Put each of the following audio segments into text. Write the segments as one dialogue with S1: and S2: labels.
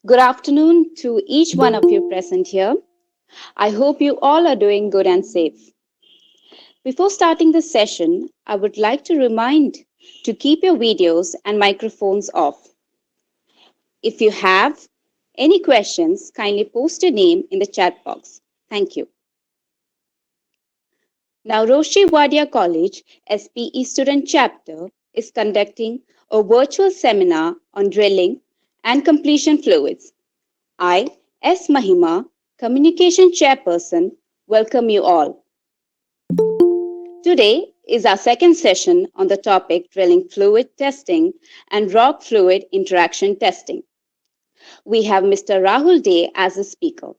S1: Good afternoon to each one of you present here. I hope you all are doing good and safe. Before starting the session, I would like to remind to keep your videos and microphones off. If you have any questions, kindly post your name in the chat box. Thank you. Now, Roshi Wadia College SPE Student Chapter is conducting a virtual seminar on drilling and completion fluids. I, S. Mahima, Communication Chairperson, welcome you all. Today is our second session on the topic drilling fluid testing and rock fluid interaction testing. We have Mr. Rahul Dey as a speaker,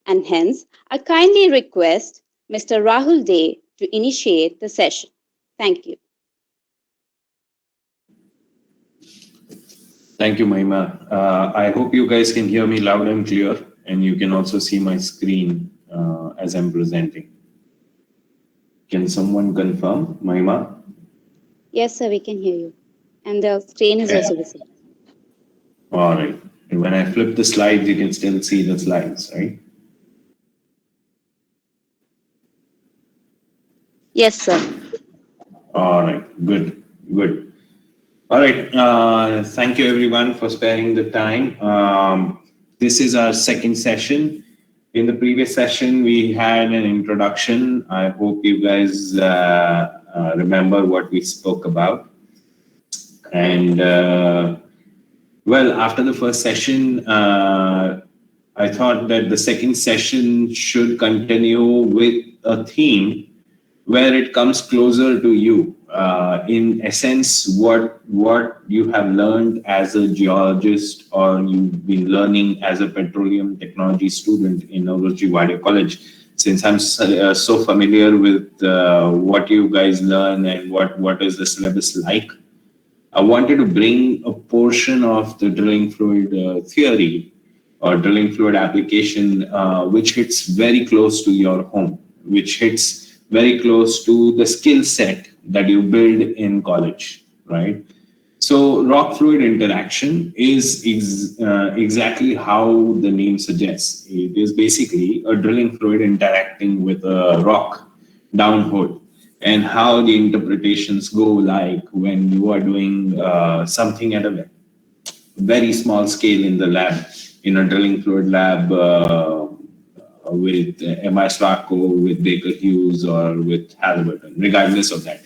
S1: and hence I kindly request Mr. Rahul Dey to initiate the session. Thank you.
S2: Thank you, Mahima. I hope you guys can hear me loud and clear, and you can also see my screen as I'm presenting. Can someone confirm, Mahima?
S1: Yes, sir, we can hear you. And the screen is also visible.
S2: All right. And when I flip the slides, you can still see the slides, right?
S1: Yes, sir.
S2: All right. Good. Good. All right. Thank you, everyone, for sparing the time. This is our second session. In the previous session, we had an introduction. I hope you guys remember what we spoke about. And well, after the first session, I thought that the second session should continue with a theme where it comes closer to you. In essence, what you have learned as a geologist or you've been learning as a petroleum technology student in Navroji Wadia College. Since I'm so familiar with what you guys learn and what is the syllabus like, I wanted to bring a portion of the drilling fluid theory or drilling fluid application, which hits very close to your home, which hits very close to the skill set that you build in college, right? So rock fluid interaction is exactly how the name suggests. It is basically a drilling fluid interacting with a rock downhole, and how the interpretations go like when you are doing something at a very small scale in the lab, in a drilling fluid lab, with MI Swarco, with Baker Hughes, or with Halliburton, regardless of that.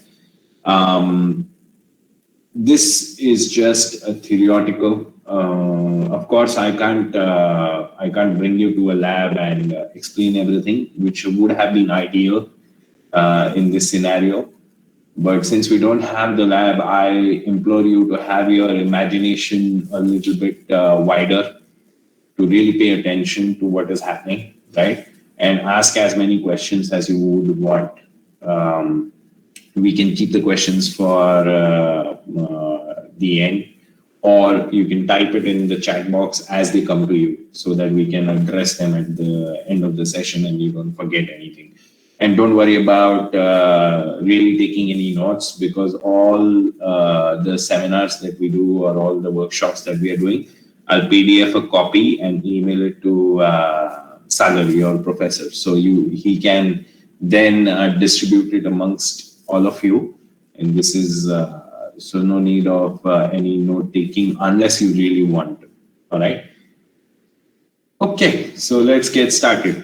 S2: This is just a theoretical. Of course, I can't bring you to a lab and explain everything, which would have been ideal in this scenario. But since we don't have the lab, I implore you to have your imagination a little bit wider, to really pay attention to what is happening, right? And ask as many questions as you would want. We can keep the questions for the end, or you can type it in the chat box as they come to you so that we can address them at the end of the session and you don't forget anything. And don't worry about really taking any notes, because all the seminars that we do or all the workshops that we are doing, I'll PDF a copy and email it to Sagar, your professor. So he can then distribute it amongst all of you. And this is, so no need of any note taking unless you really want to. All right. Okay, so let's get started.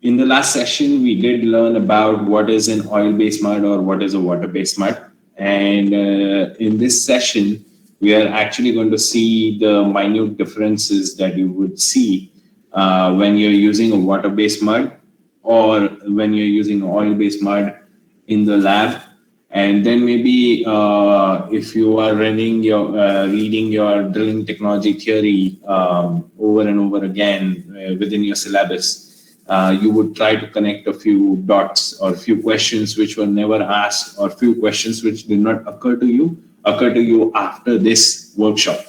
S2: In the last session, we did learn about what is an oil-based mud or what is a water-based mud. And in this session, we are actually going to see the minute differences that you would see when you're using a water-based mud or when you're using oil-based mud in the lab. And then maybe if you are reading your drilling technology theory over and over again within your syllabus, you would try to connect a few dots or a few questions which were never asked, or few questions which did not occur to you after this workshop.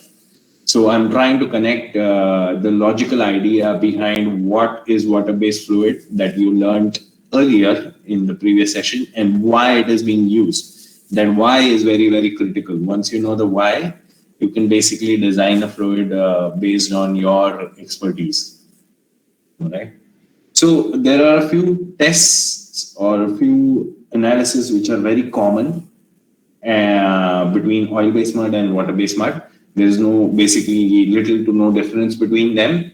S2: So I'm trying to connect the logical idea behind what is water-based fluid that you learned earlier in the previous session and why it is being used. That why is very, very critical. Once you know the why, you can basically design a fluid based on your expertise. All right. So there are a few tests or a few analysis which are very common between oil-based mud and water-based mud. There is no basically little to no difference between them.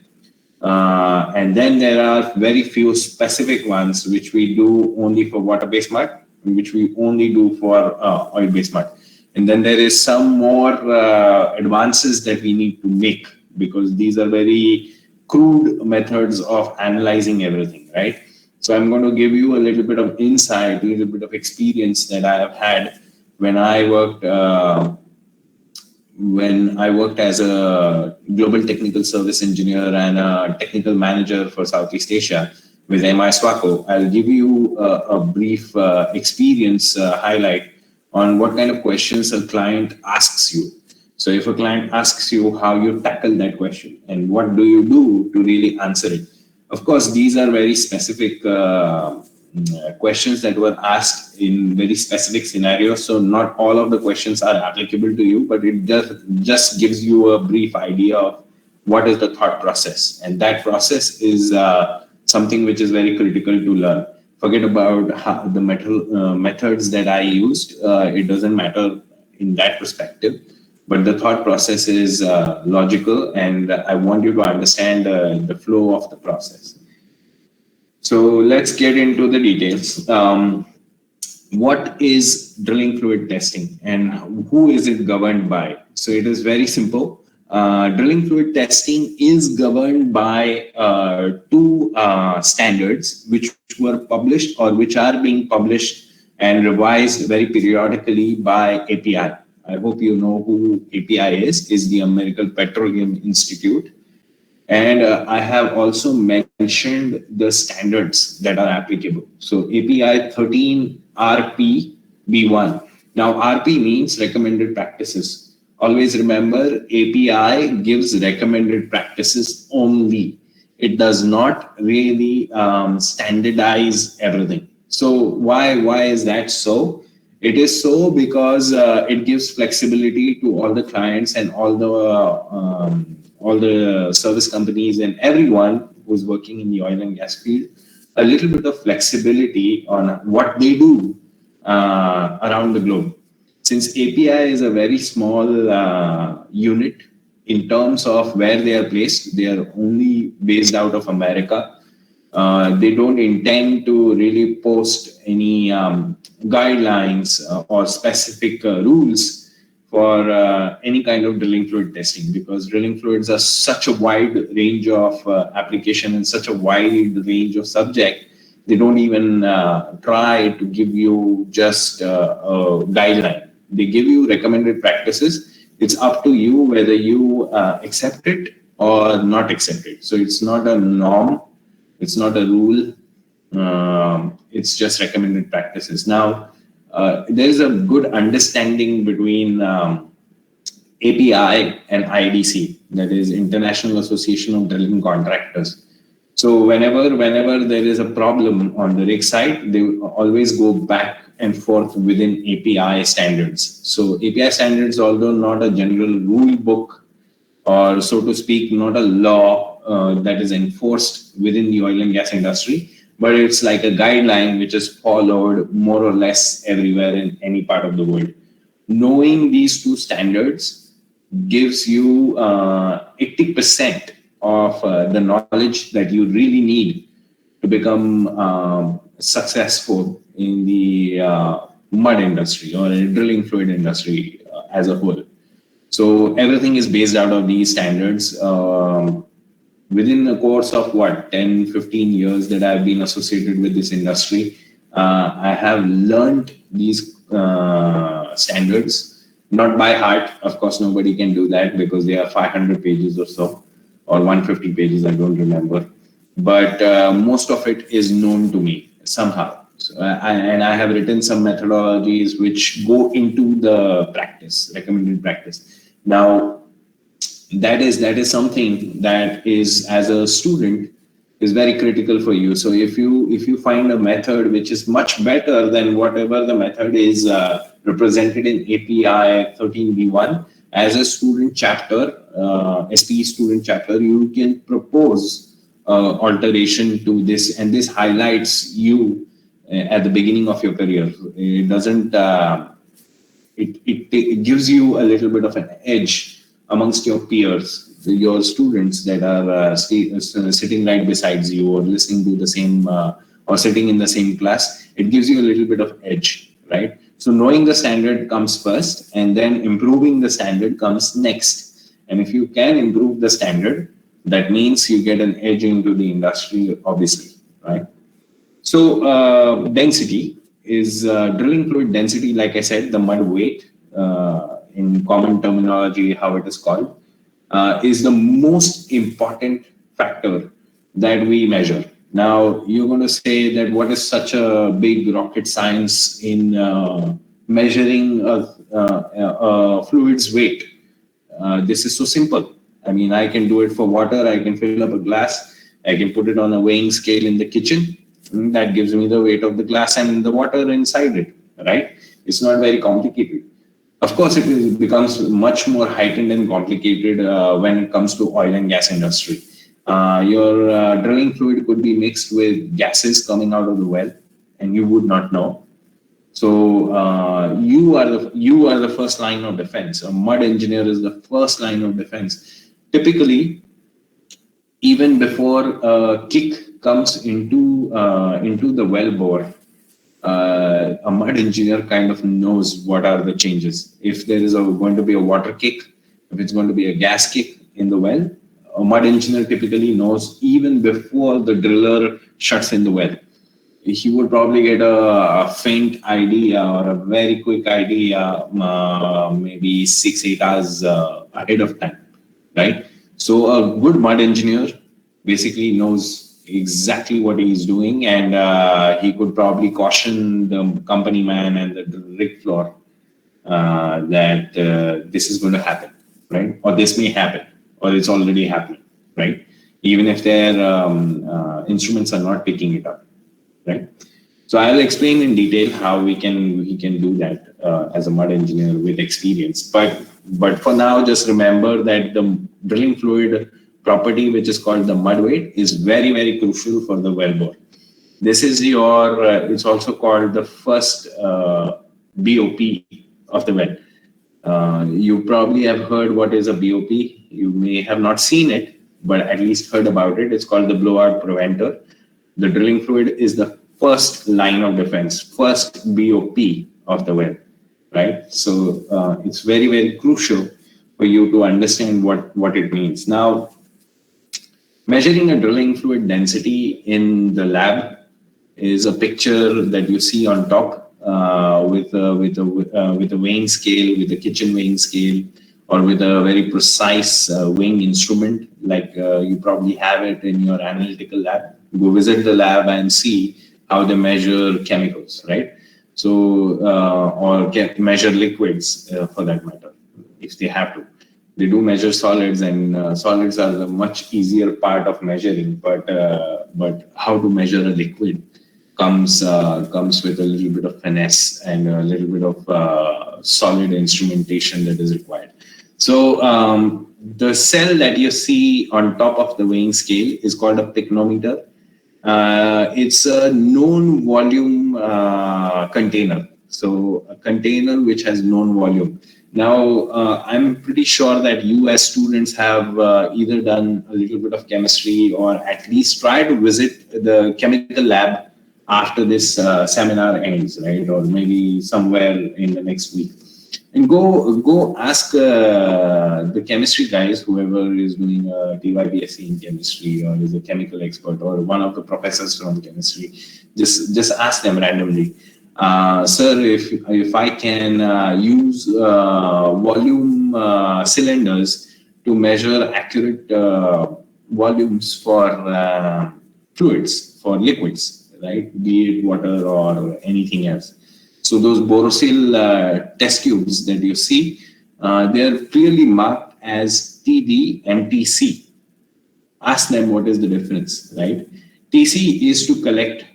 S2: And then there are very few specific ones which we do only for water-based mud, which we only do for oil-based mud. And then there is some more advances that we need to make, because these are very crude methods of analyzing everything, right? So I'm going to give you a little bit of insight, a little bit of experience that I have had when I worked as a global technical service engineer and a technical manager for Southeast Asia with MI SWACO. I'll give you a brief experience highlight on what kind of questions a client asks you. So if a client asks you, how you tackle that question and what do you do to really answer it. Of course, these are very specific questions that were asked in very specific scenarios. So not all of the questions are applicable to you, but it just gives you a brief idea of what is the thought process. And that process is something which is very critical to learn. Forget about how the methods that I used. It doesn't matter in that perspective. But the thought process is logical, and I want you to understand the flow of the process. So let's get into the details. What is drilling fluid testing and who is it governed by? So it is very simple. Drilling fluid testing is governed by two standards which were published or which are being published and revised very periodically by API. I hope you know who API is the American Petroleum Institute. And I have also mentioned the standards that are applicable. So API 13 RP B1. Now RP means recommended practices. Always remember, API gives recommended practices only. It does not really standardize everything. So why is that so? It is so because it gives flexibility to all the clients and all the service companies and everyone who's working in the oil and gas field, a little bit of flexibility on what they do around the globe. Since API is a very small unit in terms of where they are placed, they are only based out of America. They don't intend to really post any guidelines or specific rules for any kind of drilling fluid testing, because drilling fluids are such a wide range of application and such a wide range of subject. They don't even try to give you just a guideline. They give you recommended practices. It's up to you whether you accept it or not accept it. So it's not a norm. It's not a rule. It's just recommended practices. Now, there is a good understanding between API and IDC, that is International Association of Drilling Contractors. So whenever there is a problem on the rig site, they always go back and forth within API standards. So API standards, although not a general rule book or so to speak, not a law that is enforced within the oil and gas industry, but it's like a guideline which is followed more or less everywhere in any part of the world. Knowing these two standards gives you 80% of the knowledge that you really need to become successful in the mud industry or in the drilling fluid industry as a whole. So everything is based out of these standards. Within the course of 10, 15 years that I've been associated with this industry, I have learned these standards, not by heart. Of course, nobody can do that because they are 500 pages or so, or 150 pages, I don't remember. But most of it is known to me somehow. So I have written some methodologies which go into the practice, recommended practice. Now, that is something that is, as a student, is very critical for you. So if you find a method which is much better than whatever the method is represented in API 13B1, as a student chapter, SPE student chapter, you can propose alteration to this, and this highlights you at the beginning of your career. It doesn't. It gives you a little bit of an edge amongst your peers, your students that are sitting right besides you or listening to the same or sitting in the same class. It gives you a little bit of edge, right? So knowing the standard comes first, and then improving the standard comes next. And if you can improve the standard, that means you get an edge into the industry, obviously, right? So density is drilling fluid density, like I said, the mud weight, in common terminology, how it is called, is the most important factor that we measure. Now, you're going to say that what is such a big rocket science in measuring a fluid's weight? This is so simple. I mean, I can do it for water. I can fill up a glass. I can put it on a weighing scale in the kitchen. That gives me the weight of the glass and the water inside it, right? It's not very complicated. Of course, it becomes much more heightened and complicated when it comes to oil and gas industry. Your drilling fluid could be mixed with gases coming out of the well, and you would not know. So you are the first line of defense. A mud engineer is the first line of defense. Typically, even before a kick comes into the well bore, a mud engineer kind of knows what are the changes. If there is going to be a water kick, if it's going to be a gas kick in the well, a mud engineer typically knows even before the driller shuts in the well. He would probably get a faint idea or a very quick idea, maybe 6-8 hours ahead of time, right? So a good mud engineer basically knows exactly what he's doing, and he could probably caution the company man and the rig floor that this is going to happen, right? Or this may happen, or it's already happening, right? Even if their instruments are not picking it up, right? So I'll explain in detail how we can do that as a mud engineer with experience. But for now, just remember that the drilling fluid property, which is called the mud weight, is very, very crucial for the well bore. This is your, it's also called the first BOP of the well. You probably have heard what is a BOP. You may have not seen it, but at least heard about it. It's called the blowout preventer. The drilling fluid is the first line of defense, first BOP of the well, right? So it's very, very crucial for you to understand what it means. Now, measuring a drilling fluid density in the lab is a picture that you see on top with a weighing scale, with a kitchen weighing scale, or with a very precise weighing instrument, like you probably have it in your analytical lab. Go visit the lab and see how they measure chemicals, right? So, or measure liquids for that matter, if they have to. They do measure solids, and solids are the much easier part of measuring. But how to measure a liquid comes with a little bit of finesse and a little bit of solid instrumentation that is required. So the cell that you see on top of the weighing scale is called a pycnometer. It's a known volume container. So a container which has known volume. Now, I'm pretty sure that you as students have either done a little bit of chemistry or at least try to visit the chemical lab after this seminar ends, right? Or maybe somewhere in the next week. And go ask the chemistry guys, whoever is doing a DYBSc in chemistry or is a chemical expert or one of the professors from chemistry. Just ask them randomly. Sir, if I can use volume cylinders to measure accurate volumes for fluids, for liquids, right? Be it water or anything else. So those Borosil test tubes that you see, they are clearly marked as TD and TC. Ask them what is the difference, right? TC is to collect.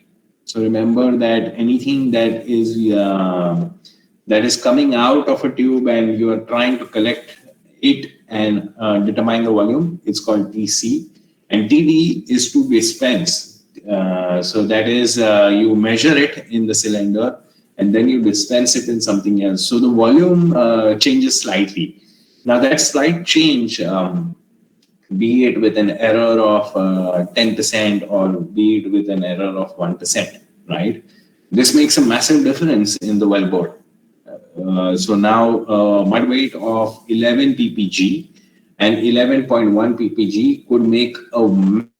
S2: So remember that anything that is coming out of a tube and you are trying to collect it and determine the volume. It's called TC. And TD is to dispense. So that is, you measure it in the cylinder and then you dispense it in something else. So the volume changes slightly. Now that slight change, be it with an error of 10% or be it with an error of 1%, right? This makes a massive difference in the wellbore. So now mud weight of 11 ppg and 11.1 ppg could make a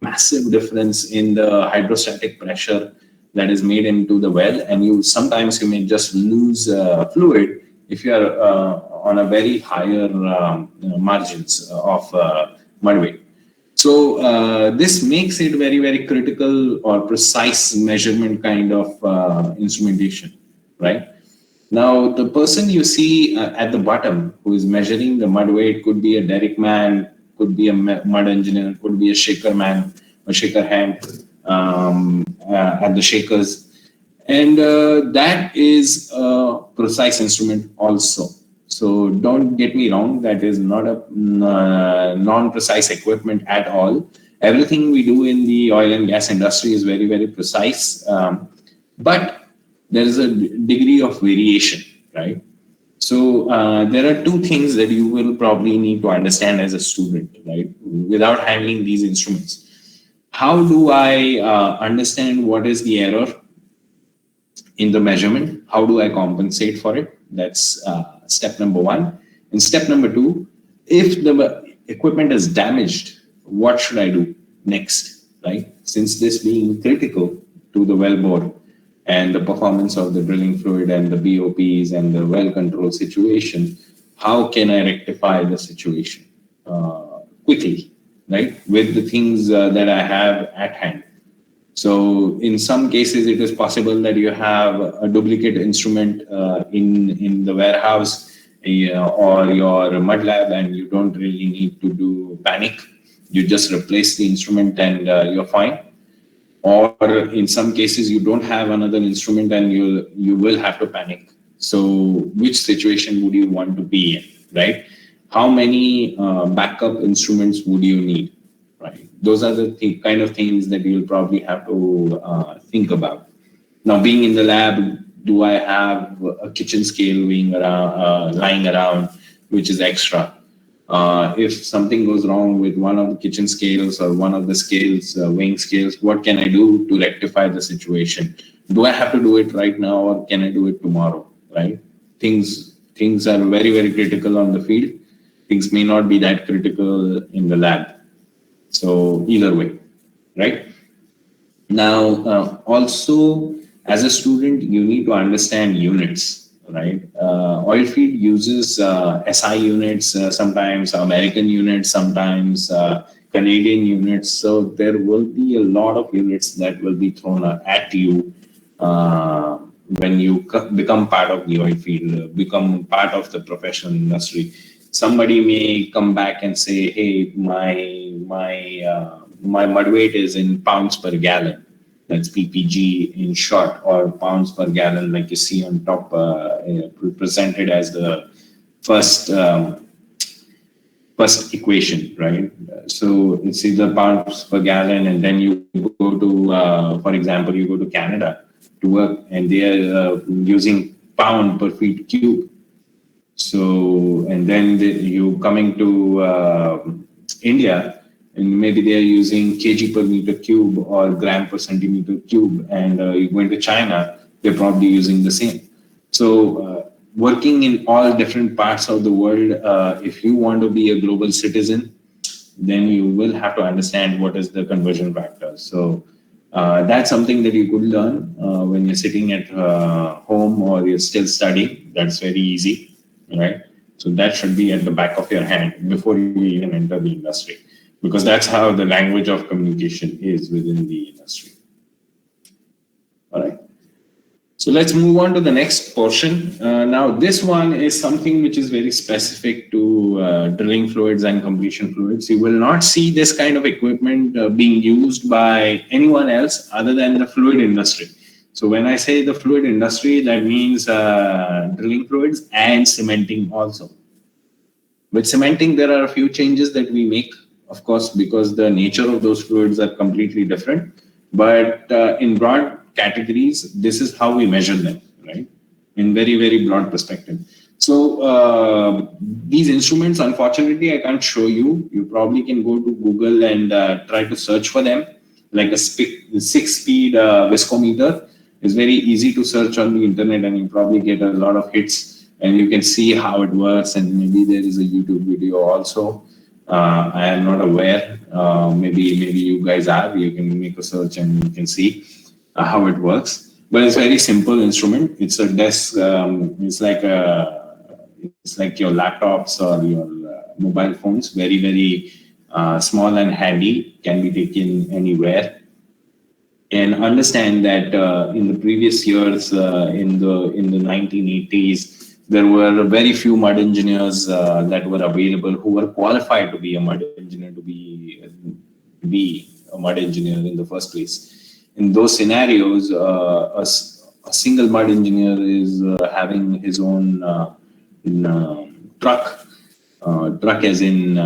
S2: massive difference in the hydrostatic pressure that is made into the well, and sometimes you may just lose fluid if you are on a very higher margins of mud weight. So this makes it very, very critical or precise measurement kind of instrumentation, right? Now, the person you see at the bottom who is measuring the mud weight could be a derrick man, could be a mud engineer, could be a shaker man or shaker hand at the shakers. And that is a precise instrument also. So don't get me wrong, that is not a non-precise equipment at all. Everything we do in the oil and gas industry is very, very precise. But there is a degree of variation, right? So there are two things that you will probably need to understand as a student, right? Without handling these instruments. How do I understand what is the error in the measurement? How do I compensate for it? That's step number one. And step number two, if the equipment is damaged, what should I do next, right? Since this being critical to the wellbore and the performance of the drilling fluid and the BOPs and the well control situation, how can I rectify the situation quickly, right? With the things that I have at hand. So in some cases, it is possible that you have a duplicate instrument in the warehouse or your mud lab, and you don't really need to do panic. You just replace the instrument and you're fine. Or in some cases, you don't have another instrument and you will have to panic. So which situation would you want to be in, right? How many backup instruments would you need, right? Those are the kind of things that you'll probably have to think about. Now, being in the lab, do I have a kitchen scale lying around, which is extra? If something goes wrong with one of the kitchen scales or one of the scales, weighing scales, what can I do to rectify the situation? Do I have to do it right now or can I do it tomorrow, right? Things are very, very critical on the field. Things may not be that critical in the lab. So either way, right? Now, also as a student, you need to understand units, right? Oil field uses SI units, sometimes American units, sometimes Canadian units. So there will be a lot of units that will be thrown at you when you become part of the oil field, become part of the professional industry. Somebody may come back and say, "Hey, my mud weight is in pounds per gallon." That's ppg in short, or pounds per gallon, like you see on top, presented as the first equation, right? So it's either pounds per gallon, and then you go to, for example, you go to Canada to work, and they are using pound per feet cube. So, and then you coming to India, and maybe they are using kg per meter cube or gram per centimeter cube, and you go into China, they're probably using the same. So working in all different parts of the world, if you want to be a global citizen, then you will have to understand what is the conversion factor. So that's something that you could learn when you're sitting at home or you're still studying. That's very easy. Right? So that should be at the back of your hand before you even enter the industry, because that's how the language of communication is within the industry. All right. So let's move on to the next portion. Now, this one is something which is very specific to drilling fluids and completion fluids. You will not see this kind of equipment being used by anyone else other than the fluid industry. So when I say the fluid industry, that means drilling fluids and cementing also. With cementing, there are a few changes that we make, of course, because the nature of those fluids are completely different. But in broad categories, this is how we measure them, right? In very, very broad perspective. So these instruments, unfortunately, I can't show you. You probably can go to Google and try to search for them, like a 6-speed viscometer. It's very easy to search on the internet, and you probably get a lot of hits, and you can see how it works. And maybe there is a YouTube video also. I am not aware. Maybe you guys are. You can make a search and you can see how it works. But it's very simple instrument. It's a desk. It's like your laptops or your mobile phones. Very, very small and handy. Can be taken anywhere. And understand that in the previous years, in the 1980s, there were very few mud engineers that were available who were qualified to be a mud engineer, to be a mud engineer in the first place. In those scenarios, a single mud engineer is having his own truck as in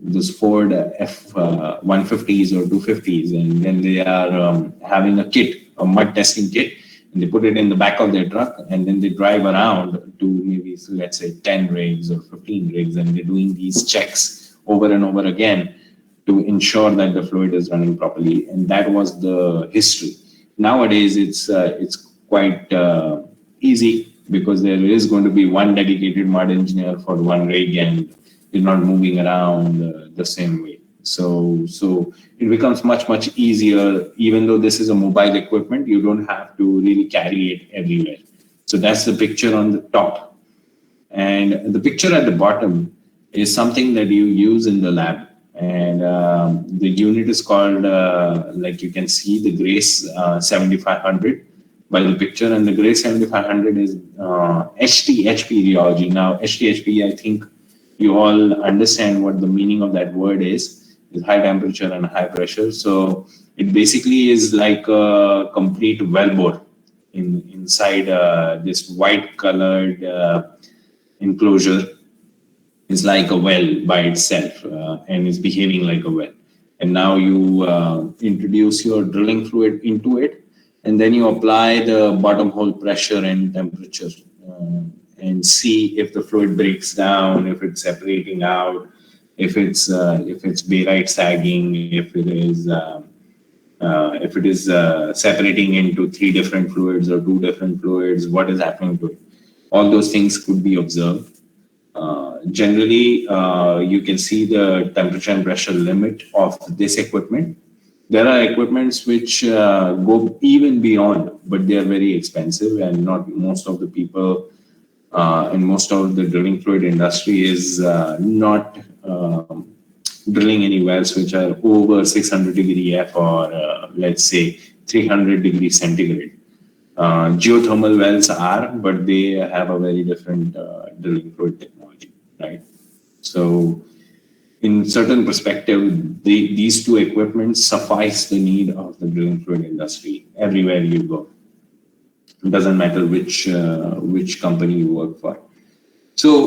S2: those Ford F-150s or 250s, and then they are having a mud testing kit, and they put it in the back of their truck, and then they drive around to maybe, let's say, 10 rigs or 15 rigs, and they're doing these checks over and over again to ensure that the fluid is running properly. And that was the history. Nowadays, it's quite easy, because there is going to be one dedicated mud engineer for one rig, and you're not moving around the same way. So it becomes much easier. Even though this is a mobile equipment, you don't have to really carry it everywhere. So that's the picture on the top. And the picture at the bottom is something that you use in the lab. And the unit is called, like you can see, the Grace 7500 by the picture. And the Grace 7500 is HT-HP rheology. Now, HT-HP, I think you all understand what the meaning of that word is high temperature and high pressure. So it basically is like a complete wellbore inside this white colored enclosure. Is like a well by itself and is behaving like a well. And now you introduce your drilling fluid into it, and then you apply the bottom hole pressure and temperature and see if the fluid breaks down, if it's separating out, if it's barite sagging, if it is separating into 3 different fluids or 2 different fluids, what is happening to it. All those things could be observed. Generally, you can see the temperature and pressure limit of this equipment. There are equipments which go even beyond, but they are very expensive, and not most of the people and most of the drilling fluid industry is not drilling any wells which are over 600 degree F or let's say 300 degrees centigrade. Geothermal wells are, but they have a very different drilling fluid technology, right? So in certain perspective, these 2 equipments suffice the need of the drilling fluid industry everywhere you go. It doesn't matter which company you work for. So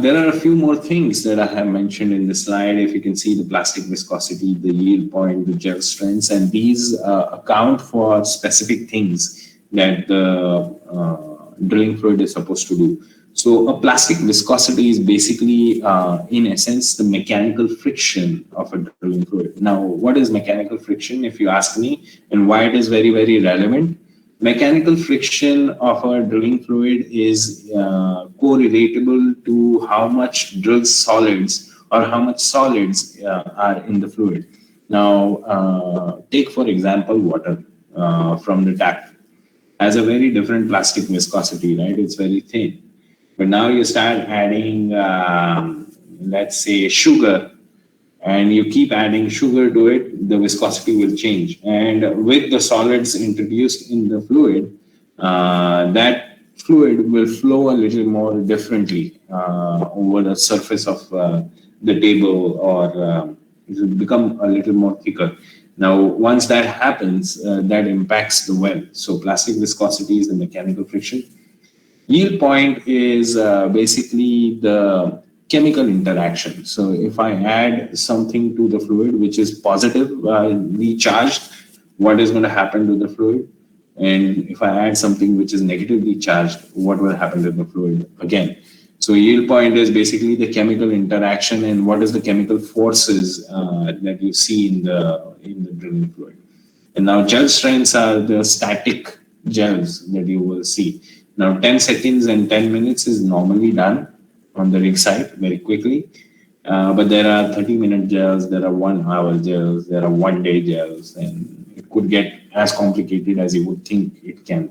S2: there are a few more things that I have mentioned in the slide. If you can see the plastic viscosity, the yield point, the gel strengths, and these account for specific things that the drilling fluid is supposed to do. So a plastic viscosity is basically, in essence, the mechanical friction of a drilling fluid. Now, what is mechanical friction, if you ask me, and why it is very, very relevant? Mechanical friction of a drilling fluid is correlatable to how much drilled solids or how much solids are in the fluid. Now, take for example water from the tap. Has a very different plastic viscosity, right? It's very thin. But now you start adding, let's say, sugar, and you keep adding sugar to it, the viscosity will change. And with the solids introduced in the fluid, that fluid will flow a little more differently over the surface of the table, or it will become a little more thicker. Now, once that happens, that impacts the well. So plastic viscosity is the mechanical friction. Yield point is basically the chemical interaction. So if I add something to the fluid which is positively charged, what is going to happen to the fluid? And if I add something which is negatively charged, what will happen to the fluid again? So yield point is basically the chemical interaction and what is the chemical forces that you see in the drilling fluid. And now gel strengths are the static gels that you will see. Now 10 seconds and 10 minutes is normally done on the rig site very quickly. But there are 30-minute gels, there are 1 hour gels, there are 1 day gels, and it could get as complicated as you would think it can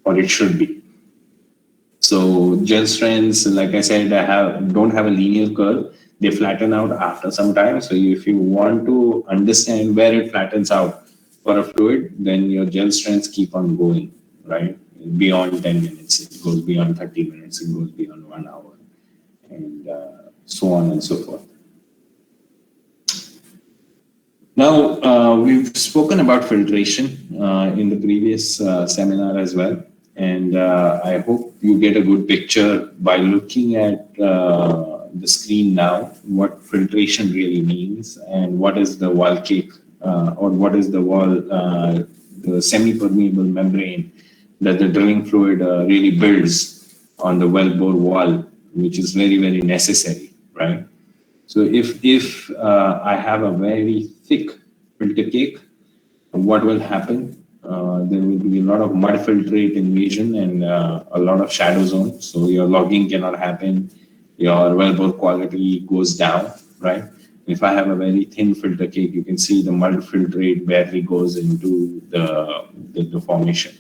S2: or it should be. So gel strengths, like I said, don't have a linear curve. They flatten out after some time. So if you want to understand where it flattens out for a fluid, then your gel strengths keep on going, right? Beyond 10 minutes, it goes beyond 30 minutes, it goes beyond 1 hour, and so on and so forth. Now, we've spoken about filtration in the previous seminar as well. And I hope you get a good picture by looking at the screen now, what filtration really means and what is the wall cake or what is the wall, the semi-permeable membrane that the drilling fluid really builds on the wellbore wall, which is very, very necessary, right? So if I have a very thick filter cake, what will happen? There will be a lot of mud filtrate invasion and a lot of shadow zone. So your logging cannot happen. Your wellbore quality goes down, right? If I have a very thin filter cake, you can see the mud filtrate barely goes into the formation.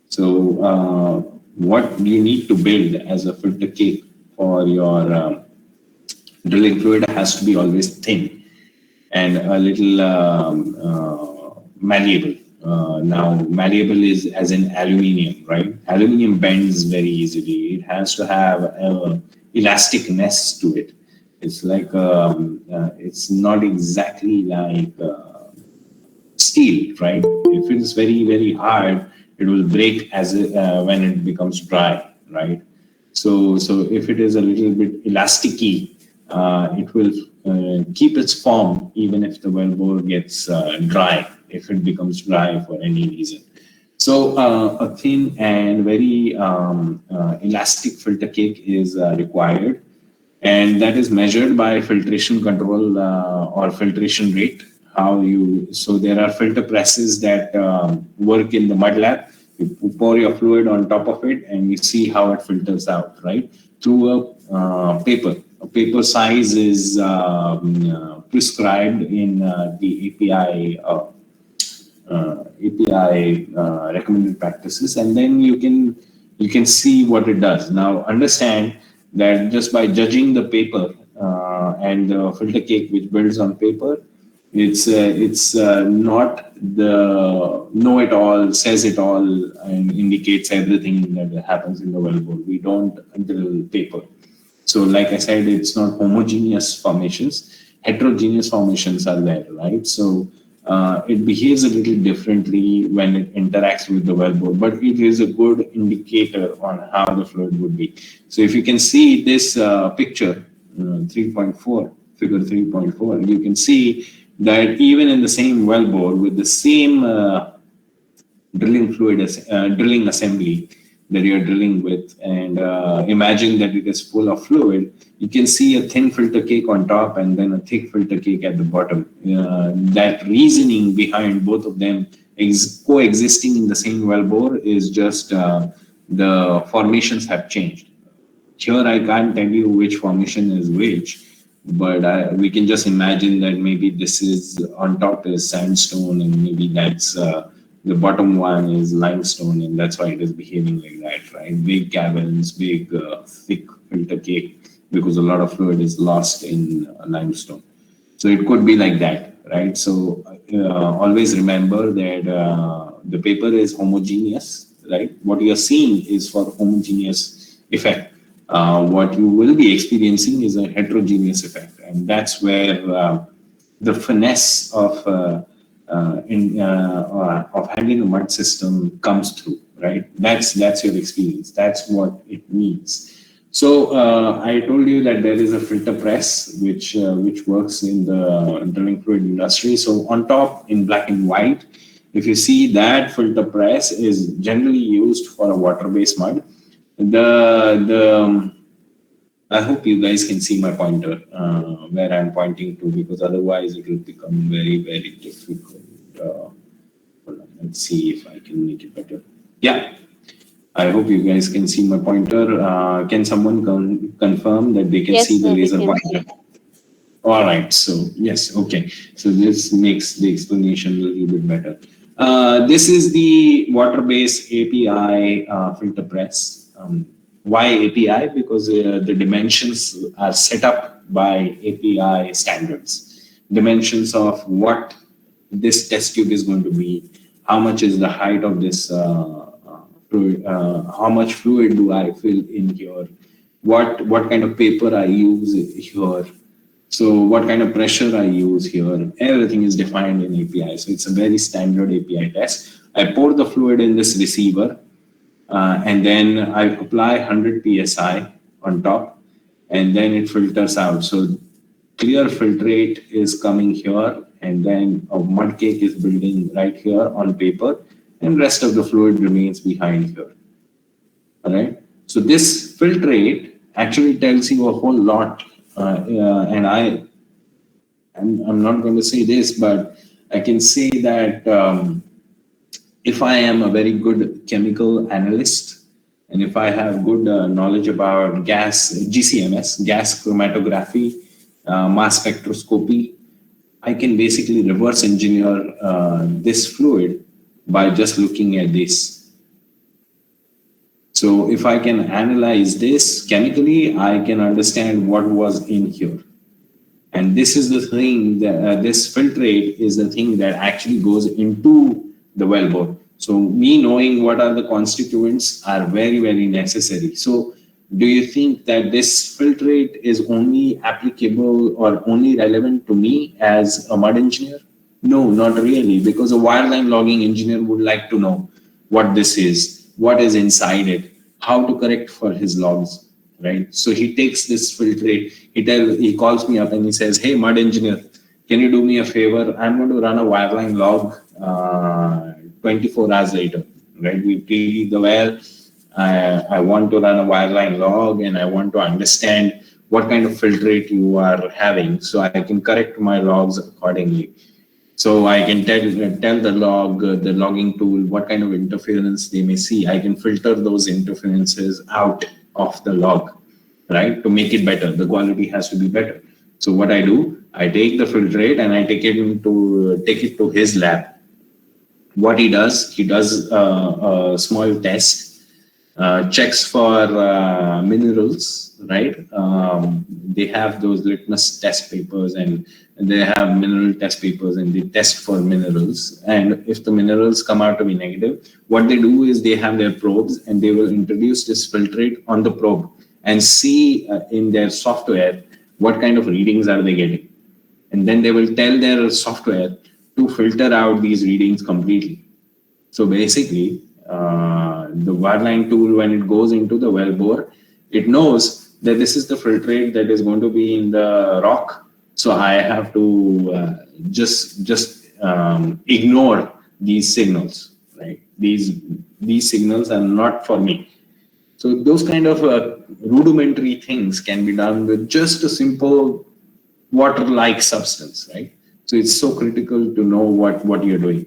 S2: So what you need to build as a filter cake for your drilling fluid has to be always thin and a little malleable. Now, malleable is as in aluminium, right? Aluminium bends very easily. It has to have elasticness to it. It's like it's not exactly like steel, right? If it is very, very hard, it will break as when it becomes dry, right? So if it is a little bit elasticy, it will keep its form even if the wellbore gets dry, if it becomes dry for any reason. So a thin and very elastic filter cake is required, and that is measured by filtration control or filtration rate. So there are filter presses that work in the mud lab. You pour your fluid on top of it and you see how it filters out, right? Through a paper. A paper size is prescribed in the API recommended practices, and then you can see what it does. Now understand that just by judging the paper and the filter cake which builds on paper, it's not the know-it-all, says-it-all, and indicates everything that happens in the wellbore. We don't drill paper. So like I said, it's not homogeneous formations. Heterogeneous formations are there, right? So it behaves a little differently when it interacts with the wellbore, but it is a good indicator on how the fluid would be. So if you can see this picture, 3.4, figure 3.4, you can see that even in the same wellbore with the same drilling assembly that you're drilling with, and imagine that it is full of fluid, you can see a thin filter cake on top and then a thick filter cake at the bottom. That reasoning behind both of them coexisting in the same wellbore is just the formations have changed. Here I can't tell you which formation is which, but we can just imagine that maybe this is on top is sandstone and maybe that's the bottom one is limestone, and that's why it is behaving like that, right? Big caverns, big thick filter cake, because a lot of fluid is lost in limestone. So it could be like that, right? So always remember that the paper is homogeneous, right? What you are seeing is for homogeneous effect. What you will be experiencing is a heterogeneous effect, and that's where the finesse of handling a mud system comes through, right? That's your experience. That's what it means. So I told you that there is a filter press which works in the drilling fluid industry. So on top in black and white, if you see that filter press is generally used for a water-based mud. The I hope you guys can see my pointer where I'm pointing to, because otherwise it will become very difficult. Hold on, let's see if I can make it better. Yeah, I hope you guys can see my pointer. Can someone confirm that they can
S1: Yes,
S2: see the
S1: sir, we
S2: laser
S1: can
S2: pointer?
S1: see.
S2: All right. So yes, okay. So this makes the explanation a little bit better. This is the water-based API filter press. Why API? Because the dimensions are set up by API standards. Dimensions of what this test tube is going to be, how much is the height of this fluid, how much fluid do I fill in here, what kind of paper I use here, so what kind of pressure I use here, everything is defined in API. So it's a very standard API test. I pour the fluid in this receiver, and then I apply 100 psi on top, and then it filters out. So clear filtrate is coming here, and then a mud cake is building right here on paper, and rest of the fluid remains behind here. All right. So this filtrate actually tells you a whole lot, and I'm not going to say this, but I can say that if I am a very good chemical analyst, and if I have good knowledge about GCMS, gas chromatography, mass spectroscopy, I can basically reverse engineer this fluid by just looking at this. So if I can analyze this chemically, I can understand what was in here. And this is the thing that this filtrate is the thing that actually goes into the wellbore. So me knowing what are the constituents are very necessary. So do you think that this filtrate is only applicable or only relevant to me as a mud engineer? No, not really, because a wireline logging engineer would like to know what this is, what is inside it, how to correct for his logs, right? So he takes this filtrate, he calls me up and he says, "Hey, mud engineer, can you do me a favor? I'm going to run a wireline log 24 hours later, right? We pre the well. I want to run a wireline log and I want to understand what kind of filtrate you are having so I can correct my logs accordingly." So I can tell the logging tool what kind of interference they may see. I can filter those interferences out of the log, right? To make it better. The quality has to be better. So what I do, I take the filtrate and I take it to his lab. What he does a small test, checks for minerals, right? They have those litmus test papers and they have mineral test papers and they test for minerals. And if the minerals come out to be negative, what they do is they have their probes and they will introduce this filtrate on the probe and see in their software what kind of readings are they getting. And then they will tell their software to filter out these readings completely. So basically, the wireline tool, when it goes into the wellbore, it knows that this is the filtrate that is going to be in the rock. So I have to just ignore these signals, right? These signals are not for me. So those kind of rudimentary things can be done with just a simple water-like substance, right? So it's so critical to know what you're doing.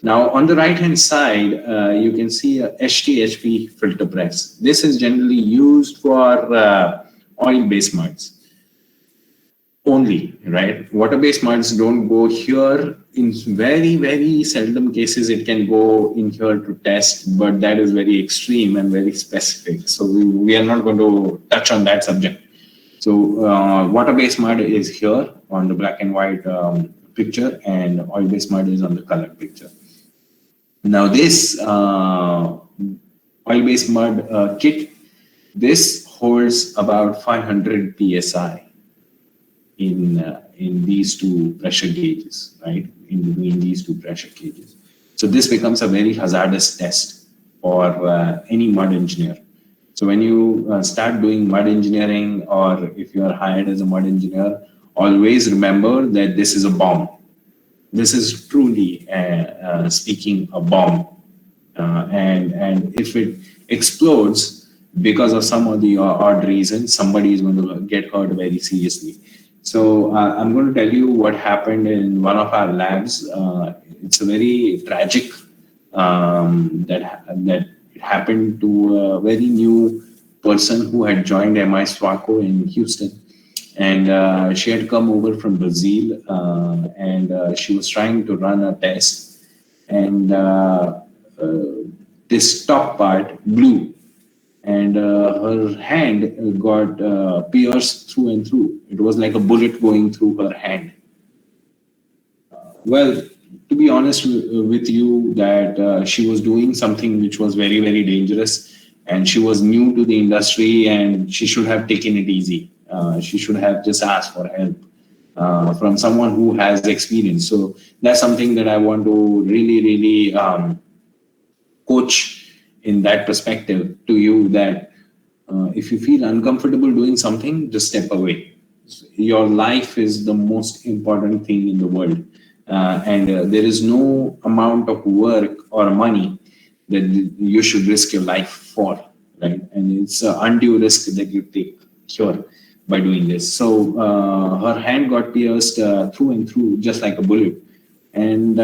S2: Now, on the right-hand side, you can see a HTHP filter press. This is generally used for oil-based muds only, right? Water-based muds don't go here. In very seldom cases, it can go in here to test, but that is very extreme and very specific. So we are not going to touch on that subject. So water-based mud is here on the black and white picture, and oil-based mud is on the colored picture. Now this oil-based mud kit, this holds about 500 psi in these two pressure gauges, right? In between these two pressure gauges. So this becomes a very hazardous test for any mud engineer. So when you start doing mud engineering, or if you are hired as a mud engineer, always remember that this is a bomb. This is truly, speaking, a bomb. And if it explodes because of some of the odd reason, somebody is going to get hurt very seriously. So I'm going to tell you what happened in one of our labs. It's a very tragic, that it happened to a very new person who had joined MI Swaco in Houston. And she had come over from Brazil, and she was trying to run a test. And this top part blew, and her hand got pierced through and through. It was like a bullet going through her hand. Well, to be honest with you, that she was doing something which was very, very dangerous, and she was new to the industry, and she should have taken it easy. She should have just asked for help from someone who has experience. So that's something that I want to really, really coach in that perspective to you, that if you feel uncomfortable doing something, just step away. Your life is the most important thing in the world. And there is no amount of work or money that you should risk your life for, right? And it's an undue risk that you take here by doing this. So her hand got pierced through and through, just like a bullet. And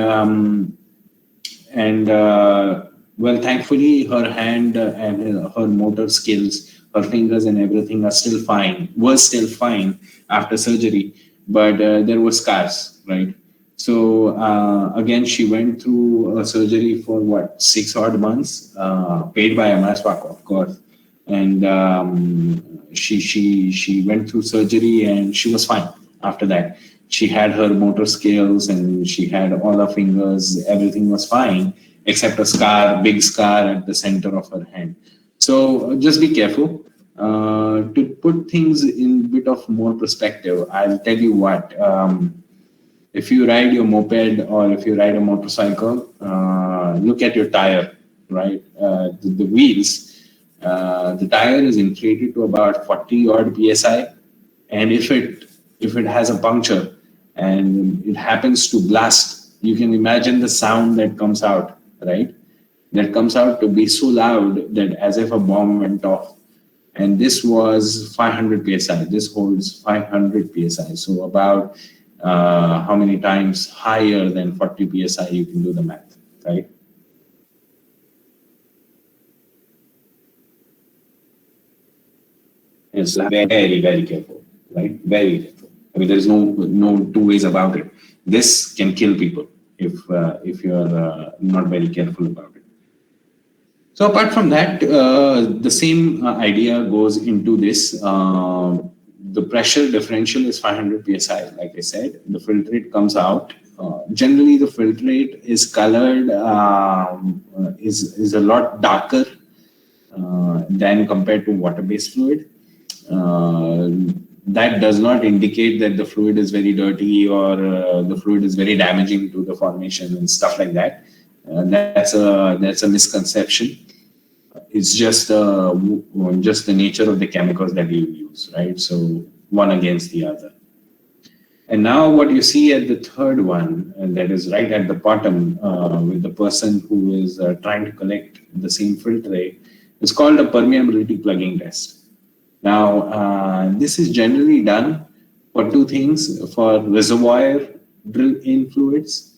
S2: well, thankfully, her hand and her motor skills, her fingers and everything are still fine, was still fine after surgery, but there were scars, right? So again, she went through a surgery for what, 6 odd months, paid by MI Swaco, of course. And she went through surgery, and she was fine after that. She had her motor skills, and she had all her fingers, everything was fine, except a scar, big scar at the center of her hand. So just be careful. To put things in a bit of more perspective, I'll tell you what, if you ride your moped or if you ride a motorcycle, look at your tire, right? The wheels, the tire is inflated to about 40 odd psi, and if it has a puncture and it happens to blast, you can imagine the sound that comes out, right? That comes out to be so loud that as if a bomb went off. And this was 500 psi. This holds 500 psi. So about how many times higher than 40 psi, you can do the math, right? It's very, very careful, right? Very careful. I mean, there's no two ways about it. This can kill people if you're not very careful about it. So apart from that, the same idea goes into this. The pressure differential is 500 psi, like I said. The filtrate comes out. Generally, the filtrate is colored, is a lot darker than compared to water-based fluid. That does not indicate that the fluid is very dirty or the fluid is very damaging to the formation and stuff like that. That's a misconception. It's just the nature of the chemicals that you use, right? So one against the other. And now what you see at the third one, and that is right at the bottom, with the person who is trying to collect the same filtrate, is called a permeability plugging test. Now, this is generally done for two things: for reservoir drill-in fluids,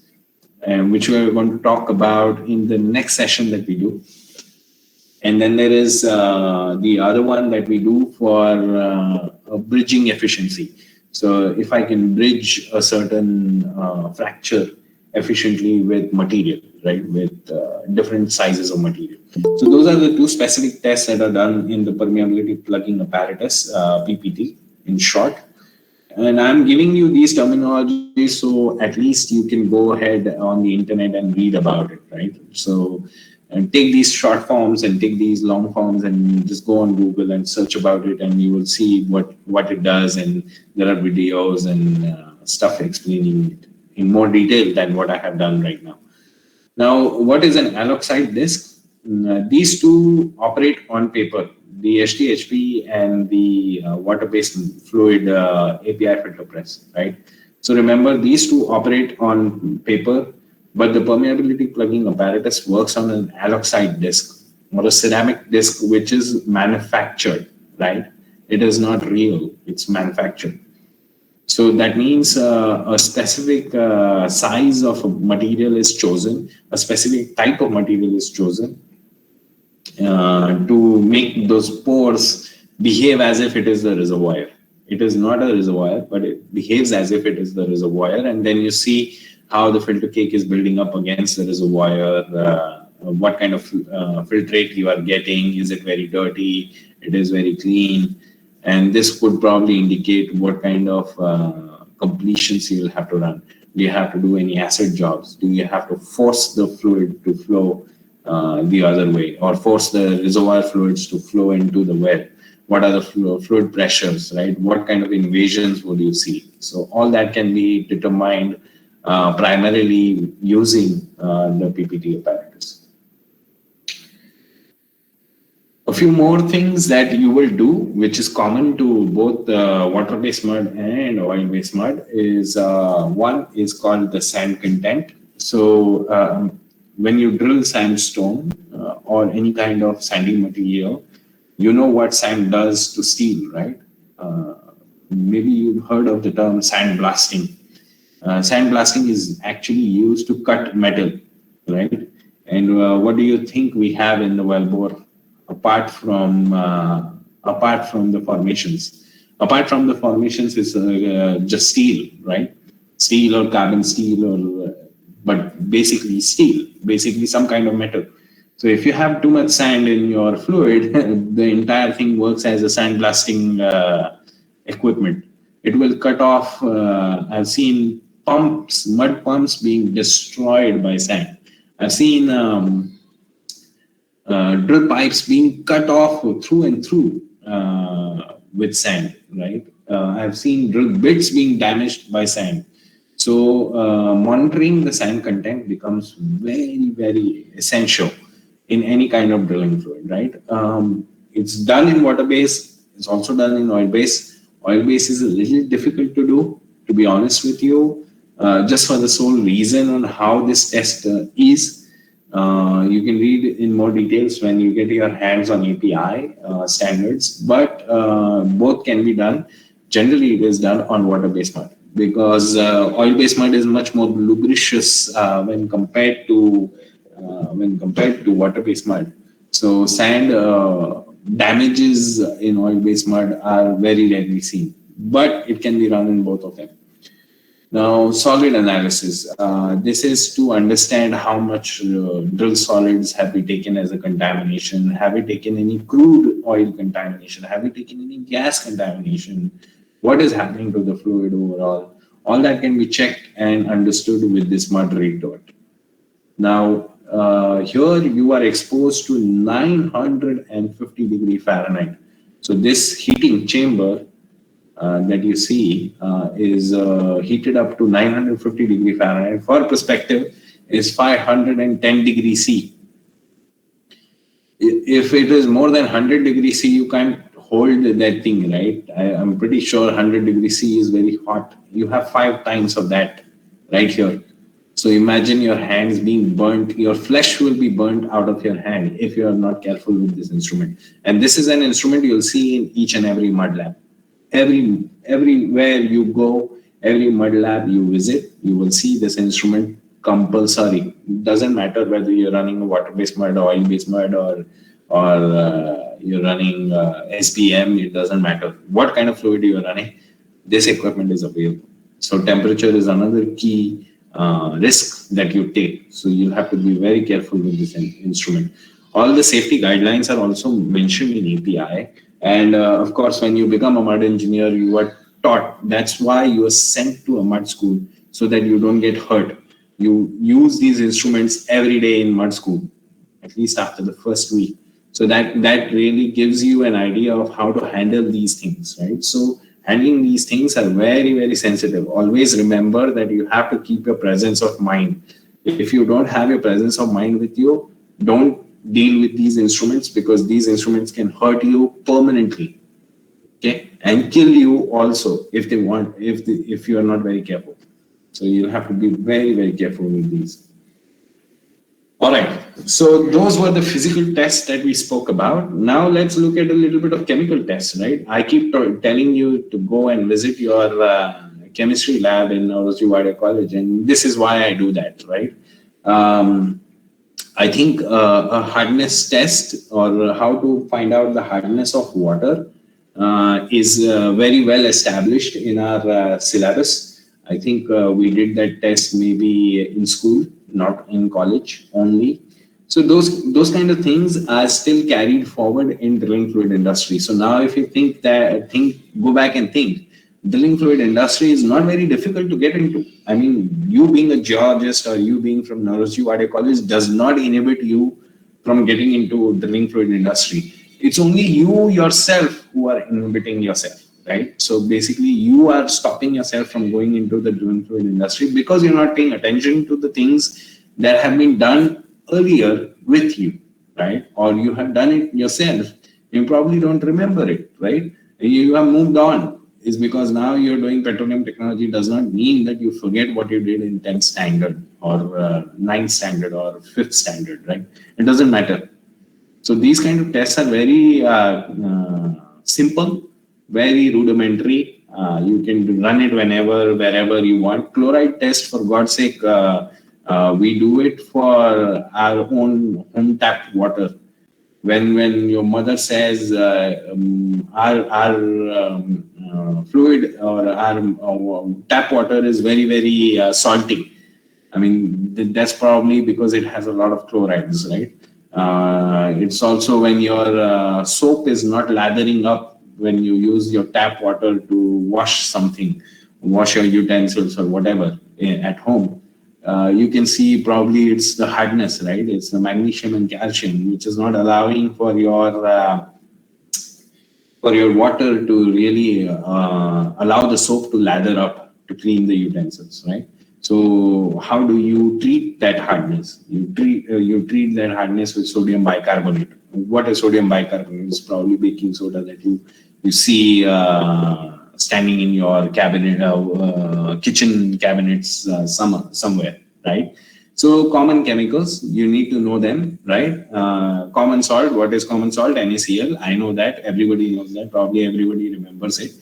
S2: which we are going to talk about in the next session that we do. And then there is the other one that we do for bridging efficiency. So if I can bridge a certain fracture efficiently with material, right, with different sizes of material. So those are the two specific tests that are done in the permeability plugging apparatus, PPT in short. And I'm giving you these terminologies so at least you can go ahead on the internet and read about it, right? So and take these short forms and take these long forms and just go on Google and search about it, and you will see what it does. And there are videos and stuff explaining it in more detail than what I have done right now. Now, what is an alloxide disc? These two operate on paper. the HTHP and the water-based fluid API filter press, right? So remember, these two operate on paper, but the permeability plugging apparatus works on an alloxide disc or a ceramic disc, which is manufactured, right? It is not real, it's manufactured. So that means a specific size of material is chosen, a specific type of material is chosen to make those pores behave as if it is the reservoir. It is not a reservoir, but it behaves as if it is the reservoir. And then you see how the filter cake is building up against the reservoir, what kind of filtrate you are getting. Is it very dirty? It is very clean. And this would probably indicate what kind of completions you will have to run. Do you have to do any acid jobs? Do you have to force the fluid to flow the other way, or force the reservoir fluids to flow into the well? What are the fluid pressures, right? What kind of invasions would you see? So all that can be determined primarily using the PPT apparatus. A few more things that you will do, which is common to both water-based mud and oil-based mud, is one is called the sand content. So when you drill sandstone or any kind of sandy material, you know what sand does to steel, right? Maybe you've heard of the term sand blasting. Sand blasting is actually used to cut metal, right? And what do you think we have in the wellbore apart from the formations? Apart from the formations is just steel, right? Steel or carbon steel, or but basically steel, basically some kind of metal. So if you have too much sand in your fluid, the entire thing works as a sandblasting equipment. It will cut off. I've seen pumps, mud pumps being destroyed by sand. I've seen drill pipes being cut off through and through with sand, right? I've seen drill bits being damaged by sand. So monitoring the sand content becomes very, very essential in any kind of drilling fluid, right? It's done in water-based. It's also done in oil-based. Oil-based is a little difficult to do, to be honest with you, just for the sole reason on how this test is. You can read in more details when you get your hands on API standards, but both can be done. Generally, it is done on water-based mud, because oil-based mud is much more lubricious when compared to water-based mud. So sand damages in oil-based mud are very rarely seen, but it can be run in both of them. Now, solid analysis. This is to understand how much drill solids have we taken as a contamination. Have we taken any crude oil contamination? Have we taken any gas contamination? What is happening to the fluid overall? All that can be checked and understood with this mud rate dot. Now, here you are exposed to 950 degree Fahrenheit. So this heating chamber that you see is heated up to 950 degree Fahrenheit. For perspective, is 510 degree C. If it is more than 100 degree C, you can't hold that thing, right? I'm pretty sure 100 degree C is very hot. You have 5 times of that right here. So imagine your hands being burnt. Your flesh will be burnt out of your hand if you are not careful with this instrument. And this is an instrument you'll see in each and every mud lab. Everywhere you go, every mud lab you visit, you will see this instrument compulsory. It doesn't matter whether you're running a water-based mud, oil-based mud, or you're running SPM. It doesn't matter what kind of fluid you're running. This equipment is available. So temperature is another key risk that you take. So you have to be very careful with this instrument. All the safety guidelines are also mentioned in API. And of course, when you become a mud engineer, you are taught. That's why you are sent to a mud school, so that you don't get hurt. You use these instruments every day in mud school, at least after the first week. So that really gives you an idea of how to handle these things, right? So handling these things are very, very sensitive. Always remember that you have to keep your presence of mind. If you don't have your presence of mind with you, don't deal with these instruments, because these instruments can hurt you permanently, okay, and kill you also if they want, if you are not very careful. So you'll have to be very, very careful with these. All right, so those were the physical tests that we spoke about. Now let's look at a little bit of chemical tests, right? I keep telling you to go and visit your chemistry lab in Navroji Wadia College, and this is why I do that, right? I think a hardness test, or how to find out the hardness of water, is very well established in our syllabus. I think we did that test maybe in school, not in college only. So those kind of things are still carried forward in drilling fluid industry. So now if you go back and think, drilling fluid industry is not very difficult to get into. I mean, you being a geologist or you being from Navroji Wadia College does not inhibit you from getting into drilling fluid industry. It's only you yourself who are inhibiting yourself, right? So basically you are stopping yourself from going into the drilling fluid industry because you're not paying attention to the things that have been done earlier with you, right? Or you have done it yourself. You probably don't remember it, right? You have moved on. Is because now you're doing petroleum technology does not mean that you forget what you did in 10th standard or 9th standard or 5th standard, right? It doesn't matter. So these kind of tests are very simple, very rudimentary. You can run it whenever, wherever you want. Chloride test, for God's sake, we do it for our own home tap water. When your mother says our fluid or our tap water is very, very salty, I mean, that's probably because it has a lot of chlorides, right? It's also when your soap is not lathering up when you use your tap water to wash something, wash your utensils or whatever at home. You can see probably it's the hardness, right? It's the magnesium and calcium, which is not allowing for your water to really allow the soap to lather up to clean the utensils, right? So how do you treat that hardness? You treat that hardness with sodium bicarbonate. What is sodium bicarbonate? It's probably baking soda that you see standing in your cabinet, kitchen cabinets somewhere, right? So common chemicals, you need to know them, right? Common salt, what is common salt? NaCl, I know that, everybody knows that, probably everybody remembers it.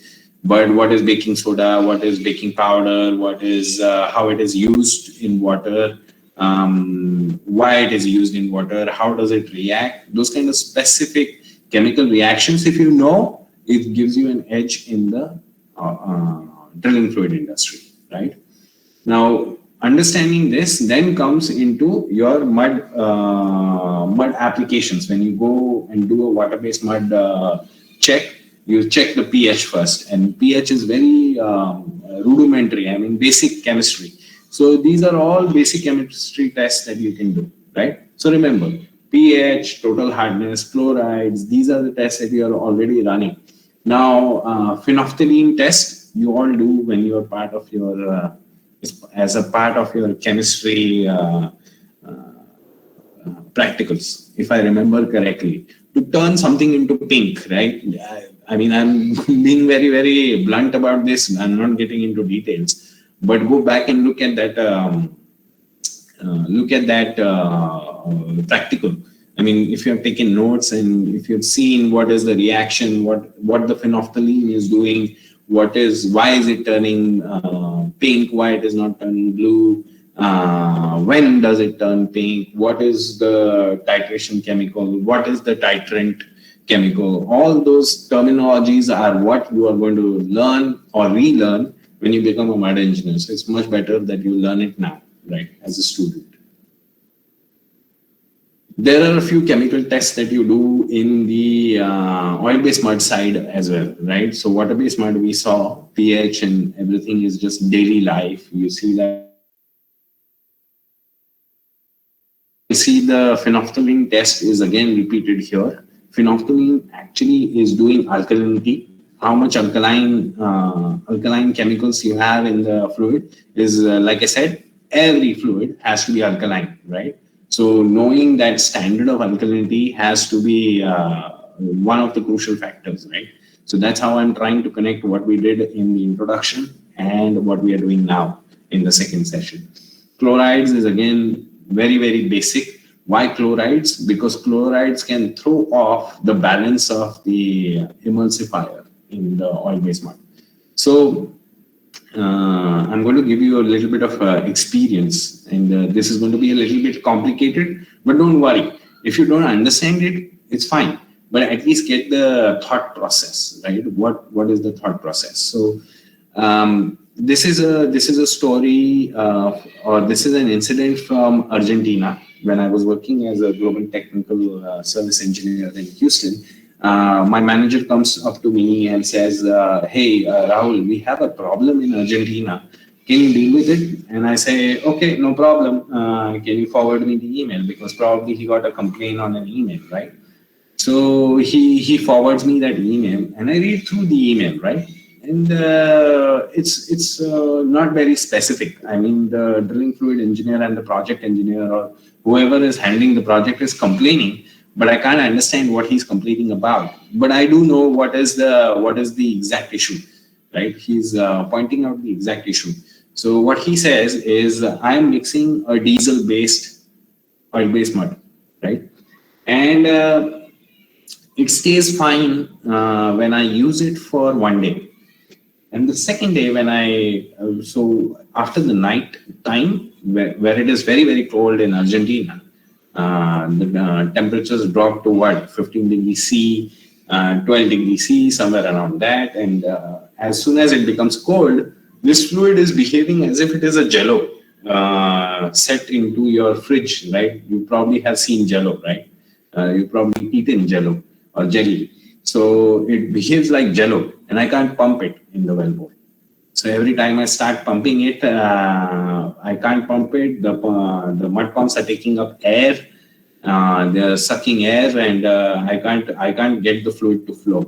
S2: But what is baking soda? What is baking powder? What is how it is used in water? Why it is used in water? How does it react? Those kind of specific chemical reactions, if you know, it gives you an edge in the drilling fluid industry, right? Now, understanding this then comes into your mud applications. When you go and do a water-based mud check, you check the pH first, and pH is very rudimentary, I mean basic chemistry. So these are all basic chemistry tests that you can do, right? So remember, pH, total hardness, chlorides, these are the tests that you are already running. Now, phenolphthalein test, you all do when you are part of your, as a part of your chemistry practicals, if I remember correctly, to turn something into pink, right? I mean, I'm being very, very blunt about this. I'm not getting into details, but go back and look at that. Practical. I mean, if you have taken notes and if you've seen what is the reaction, what the phenolphthalein is doing, why is it turning pink, why it is not turning blue, when does it turn pink, what is the titration chemical, what is the titrant chemical, all those terminologies are what you are going to learn or relearn when you become a mud engineer. So it's much better that you learn it now, right, as a student. There are a few chemical tests that you do in the oil-based mud side as well, right? So water-based mud, we saw pH and everything is just daily life. You see that. You see the phenolphthalein test is again repeated here. Phenolphthalein actually is doing alkalinity. How much alkaline chemicals you have in the fluid is, like I said, every fluid has to be alkaline, right? So knowing that standard of alkalinity has to be one of the crucial factors, right? So that's how I'm trying to connect what we did in the introduction and what we are doing now in the second session. Chlorides is again very, very basic. Why chlorides? Because chlorides can throw off the balance of the emulsifier in the oil-based mud. So I'm going to give you a little bit of experience, and this is going to be a little bit complicated, but don't worry. If you don't understand it, it's fine. But at least get the thought process, right? What is the thought process? So this is a story, or this is an incident from Argentina. When I was working as a global technical service engineer in Houston, my manager comes up to me and says, "Hey, Rahul, we have a problem in Argentina. Can you deal with it?" And I say, "Okay, no problem. Can you forward me the email?" Because probably he got a complaint on an email, right? So he forwards me that email, and I read through the email, right? And it's not very specific. I mean, the drilling fluid engineer and the project engineer or whoever is handling the project is complaining, but I can't understand what he's complaining about. But I do know what is the exact issue, right? He's pointing out the exact issue. So what he says is, I'm mixing a diesel-based oil-based mud, right? And it stays fine when I use it for 1 day. And the second day when so after the night time, where it is very, very cold in Argentina, the temperatures drop to what, 15 degrees C, 12 degrees C, somewhere around that. And as soon as it becomes cold, this fluid is behaving as if it is a jello set into your fridge, right? You probably have seen jello, right? You probably eaten jello or jelly. So it behaves like jello, and I can't pump it in the wellbore. So every time I start pumping it, I can't pump it. The mud pumps are taking up air, they're sucking air, and I can't get the fluid to flow.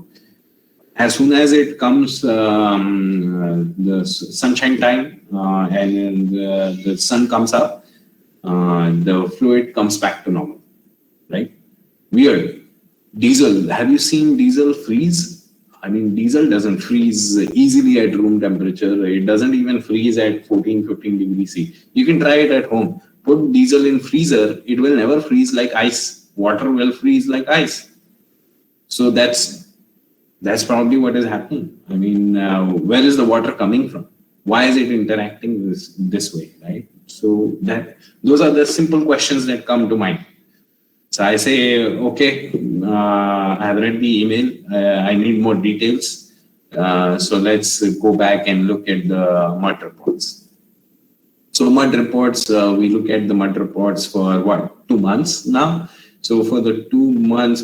S2: As soon as it comes the sunshine time and the sun comes up, the fluid comes back to normal, right? Weird. Diesel, have you seen diesel freeze? I mean, diesel doesn't freeze easily at room temperature. It doesn't even freeze at 14, 15 degrees C. You can try it at home. Put diesel in freezer, it will never freeze like ice. Water will freeze like ice. So that's probably what is happening. I mean, where is the water coming from? Why is it interacting this way, right? So those are the simple questions that come to mind. So I say, okay, I have read the email. I need more details. So let's go back and look at the mud reports. So mud reports, we look at the mud reports for what, 2 months now. So for the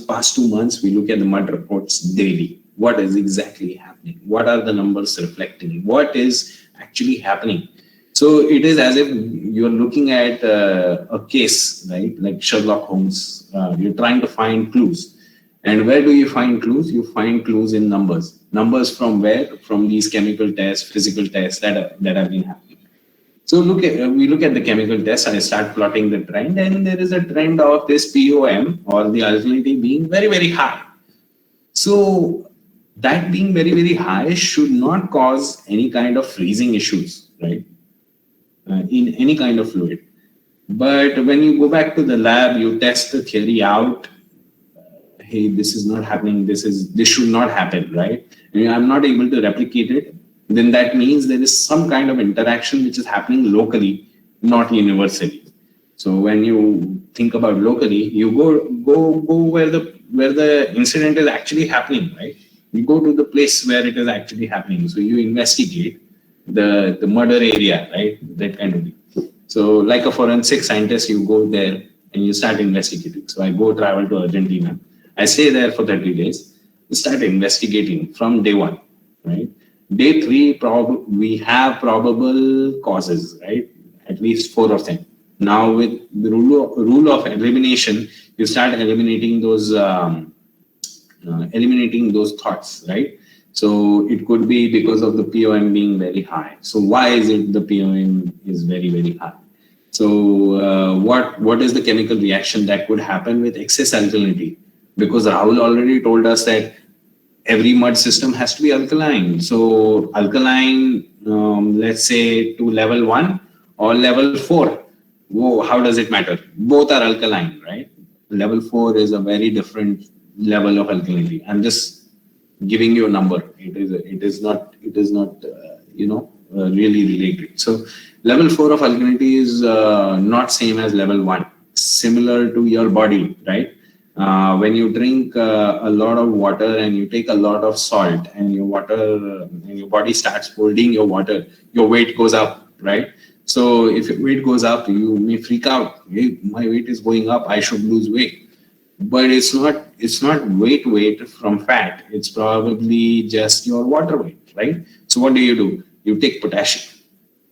S2: past 2 months, we look at the mud reports daily. What is exactly happening? What are the numbers reflecting? What is actually happening? So it is as if you're looking at a case, right? Like Sherlock Holmes. You're trying to find clues. And where do you find clues? You find clues in numbers. Numbers from where? From these chemical tests, physical tests that have been happening. So we look at the chemical tests. I start plotting the trend, and there is a trend of this POM, or the alkalinity, being very, very high. So that being very, very high should not cause any kind of freezing issues, right? In any kind of fluid. But when you go back to the lab, you test the theory out. Hey, this is not happening. This should not happen, right? And I'm not able to replicate it. Then that means there is some kind of interaction which is happening locally, not universally. So when you think about locally, you go where the incident is actually happening, right? You go to the place where it is actually happening. So you investigate the murder area, right? That kind of thing. So like a forensic scientist, you go there and you start investigating. So I travel to Argentina. I stay there for 30 days. We start investigating from day 1, right? Day 3, we have probable causes, right? At least 4 of them. Now with the rule of elimination, you start eliminating those thoughts, right? So it could be because of the POM being very high. So why is it the POM is very, very high? So what is the chemical reaction that could happen with excess alkalinity? Because Rahul already told us that every mud system has to be alkaline. So alkaline, let's say to level 1 or level 4. Whoa, how does it matter? Both are alkaline, right? Level 4 is a very different level of alkalinity. I'm just giving you a number. It is not really related. So level 4 of alkalinity is not same as level 1. Similar to your body, right? When you drink a lot of water and you take a lot of salt and your body starts holding your water, your weight goes up, right? So if your weight goes up, you may freak out. Hey, my weight is going up, I should lose weight. But it's not weight from fat. It's probably just your water weight, right? So what do? You take potassium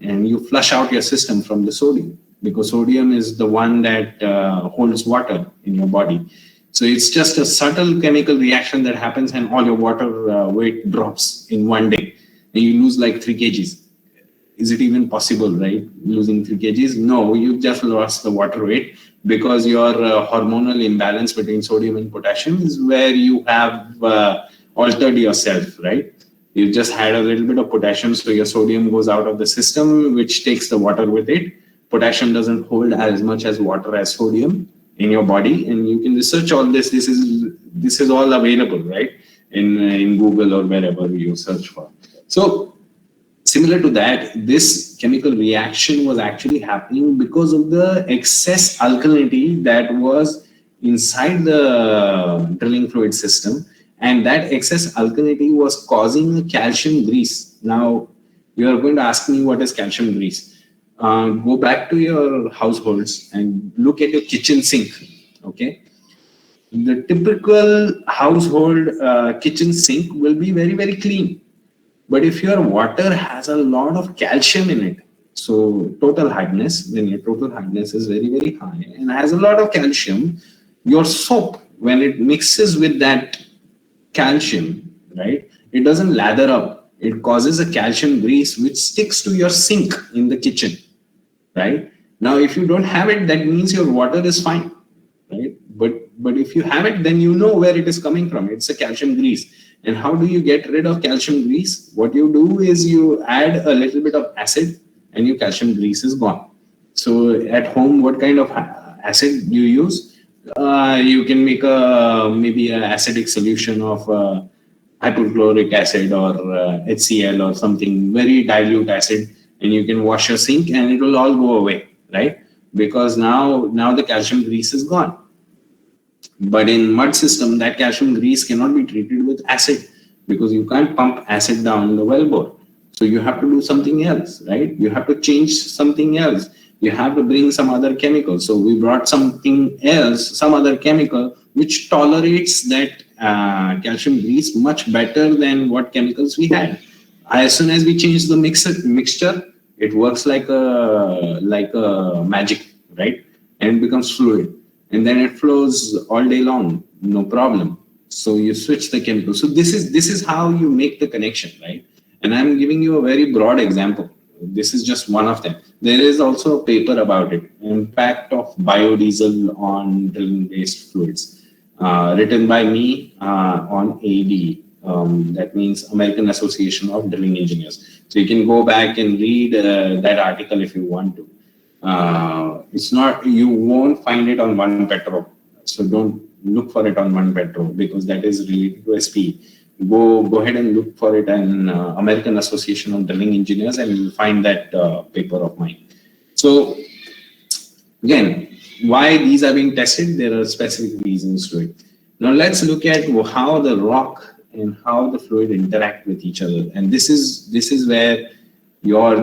S2: and you flush out your system from the sodium, because sodium is the one that holds water in your body. So it's just a subtle chemical reaction that happens and all your water weight drops in one day and you lose like 3 kgs. Is it even possible, right? Losing 3 kgs? No, you just lost the water weight because your hormonal imbalance between sodium and potassium is where you have altered yourself, right? You just had a little bit of potassium, so your sodium goes out of the system, which takes the water with it. Potassium doesn't hold as much as water as sodium in your body, and you can research all this. This is all available, right? In Google or wherever you search for. So similar to that, this chemical reaction was actually happening because of the excess alkalinity that was inside the drilling fluid system. And that excess alkalinity was causing calcium grease. Now, you are going to ask me, what is calcium grease? Go back to your households and look at your kitchen sink, okay? The typical household kitchen sink will be very, very clean. But if your water has a lot of calcium in it, so total hardness, when your total hardness is very, very high and has a lot of calcium, your soap, when it mixes with that calcium, right, it doesn't lather up. It causes a calcium grease which sticks to your sink in the kitchen, right? Now, if you don't have it, that means your water is fine, right? But if you have it, then you know where it is coming from. It's a calcium grease. And how do you get rid of calcium grease? What you do is you add a little bit of acid and your calcium grease is gone. So at home, what kind of acid you use? You can make maybe an acidic solution of hypochloric acid or HCl or something, very dilute acid, and you can wash your sink and it will all go away, right? Because now the calcium grease is gone. But in mud system, that calcium grease cannot be treated with acid because you can't pump acid down the wellbore. So you have to do something else, right? You have to change something else. You have to bring some other chemical. So we brought something else, some other chemical, which tolerates that calcium grease much better than what chemicals we had. As soon as we change the mixture, it works like a magic, right? And it becomes fluid. And then it flows all day long, no problem. So you switch the chemical. So this is how you make the connection, right? And I'm giving you a very broad example. This is just one of them. There is also a paper about it, impact of biodiesel on drilling-based fluids, written by me on AD. That means American Association of Drilling Engineers. So you can go back and read that article if you want to. It's not, you won't find it on One Petro. So don't look for it on One Petro because that is related to SPE. Go ahead and look for it in American Association of Drilling Engineers and you'll find that paper of mine. So again, why these are being tested, there are specific reasons to it. Now let's look at how the rock and how the fluid interact with each other. And this is where your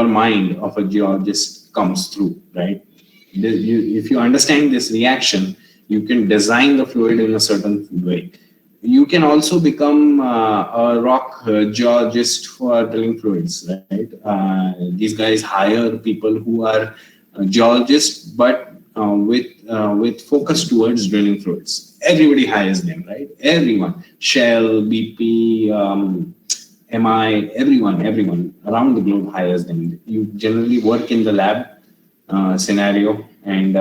S2: mind of a geologist comes through, right? If you understand this reaction, you can design the fluid in a certain way. You can also become a rock geologist for drilling fluids, right? These guys hire people who are geologists, but with focus towards drilling fluids. Everybody hires them, right? Everyone, Shell, BP, MI, everyone around the globe hires them. You generally work in the lab scenario, and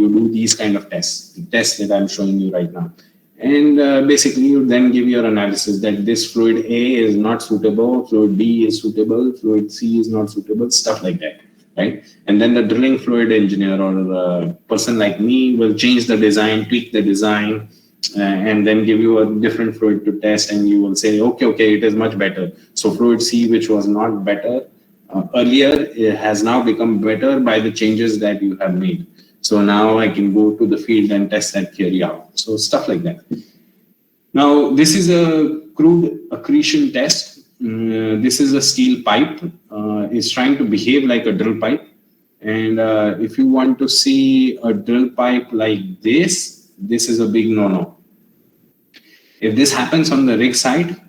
S2: you do these kind of tests, the tests that I'm showing you right now. And basically, you then give your analysis that this fluid A is not suitable, fluid B is suitable, fluid C is not suitable, stuff like that, right? And then the drilling fluid engineer or a person like me will change the design, tweak the design, and then give you a different fluid to test, and you will say, okay, it is much better. So fluid C, which was not better earlier, it has now become better by the changes that you have made. So now I can go to the field and test that theory out. So stuff like that. Now, this is a crude accretion test. This is a steel pipe. It's trying to behave like a drill pipe. And if you want to see a drill pipe like this is a big no-no. If this happens on the rig side,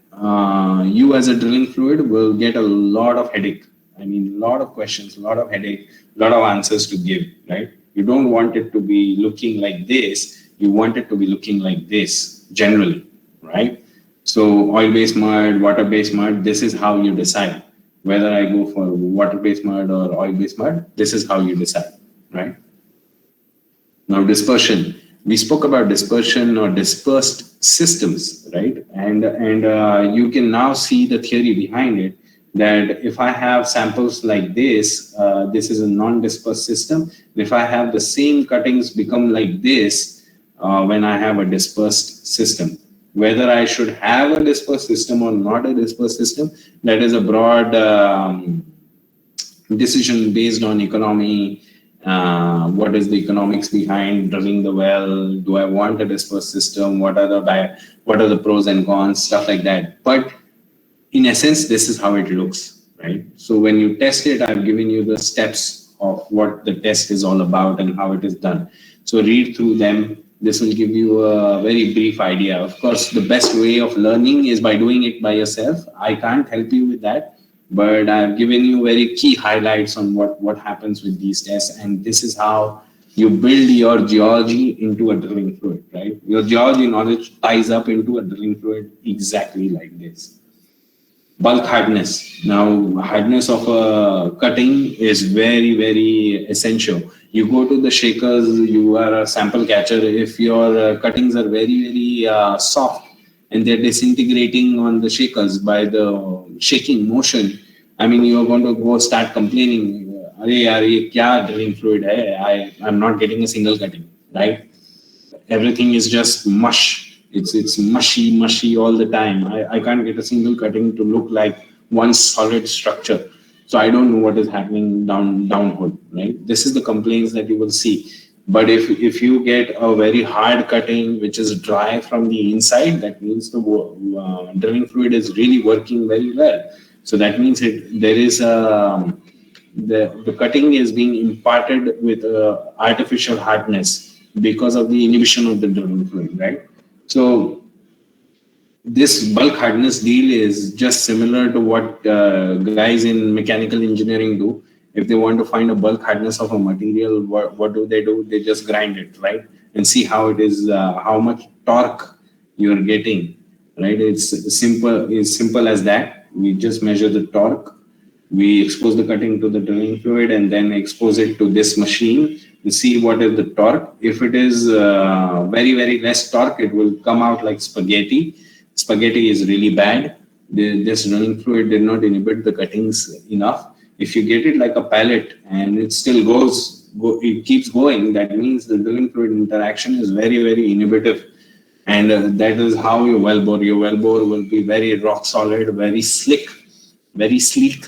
S2: you as a drilling fluid will get a lot of headache. I mean, a lot of questions, a lot of headache, a lot of answers to give, right? You don't want it to be looking like this. You want it to be looking like this, generally, right? So oil-based mud, water-based mud, this is how you decide. Whether I go for water-based mud or oil-based mud, this is how you decide, right? Now, dispersion. We spoke about dispersion or dispersed systems, right? And you can now see the theory behind it, that if I have samples like this, this is a non-dispersed system. If I have the same cuttings become like this when I have a dispersed system, whether I should have a dispersed system or not a dispersed system, that is a broad decision based on economy. What is the economics behind drilling the well? Do I want a dispersed system? What are the pros and cons? Stuff like that. But in essence, this is how it looks, right? So when you test it, I've given you the steps of what the test is all about and how it is done. So read through them. This will give you a very brief idea. Of course, the best way of learning is by doing it by yourself. I can't help you with that, but I've given you very key highlights on what happens with these tests. And this is how you build your geology into a drilling fluid, right? Your geology knowledge ties up into a drilling fluid exactly like this. Bulk hardness. Now, hardness of a cutting is very, very essential. You go to the shakers, you are a sample catcher. If your cuttings are very, very soft and they're disintegrating on the shakers by the shaking motion, I mean, you're going to go start complaining, "Arey yaar, ye kya drilling fluid hai? I'm not getting a single cutting," right? Everything is just mush. It's mushy all the time. I can't get a single cutting to look like one solid structure. So I don't know what is happening downhole, right? This is the complaints that you will see. But if you get a very hard cutting which is dry from the inside, that means the drilling fluid is really working very well. So that means there is the cutting is being imparted with artificial hardness because of the inhibition of the drilling fluid, right? So this bulk hardness deal is just similar to what guys in mechanical engineering do. If they want to find a bulk hardness of a material, what do? They just grind it, right? And see how it is, how much torque you're getting, right? It's simple as that. We just measure the torque. We expose the cutting to the drilling fluid and then expose it to this machine to see what is the torque. If it is very, very less torque, it will come out like spaghetti. Spaghetti is really bad. This drilling fluid did not inhibit the cuttings enough. If you get it like a pellet and it still it keeps going, that means the drilling fluid interaction is very, very inhibitive. And that is how your wellbore will be very rock solid, very slick, very sleek.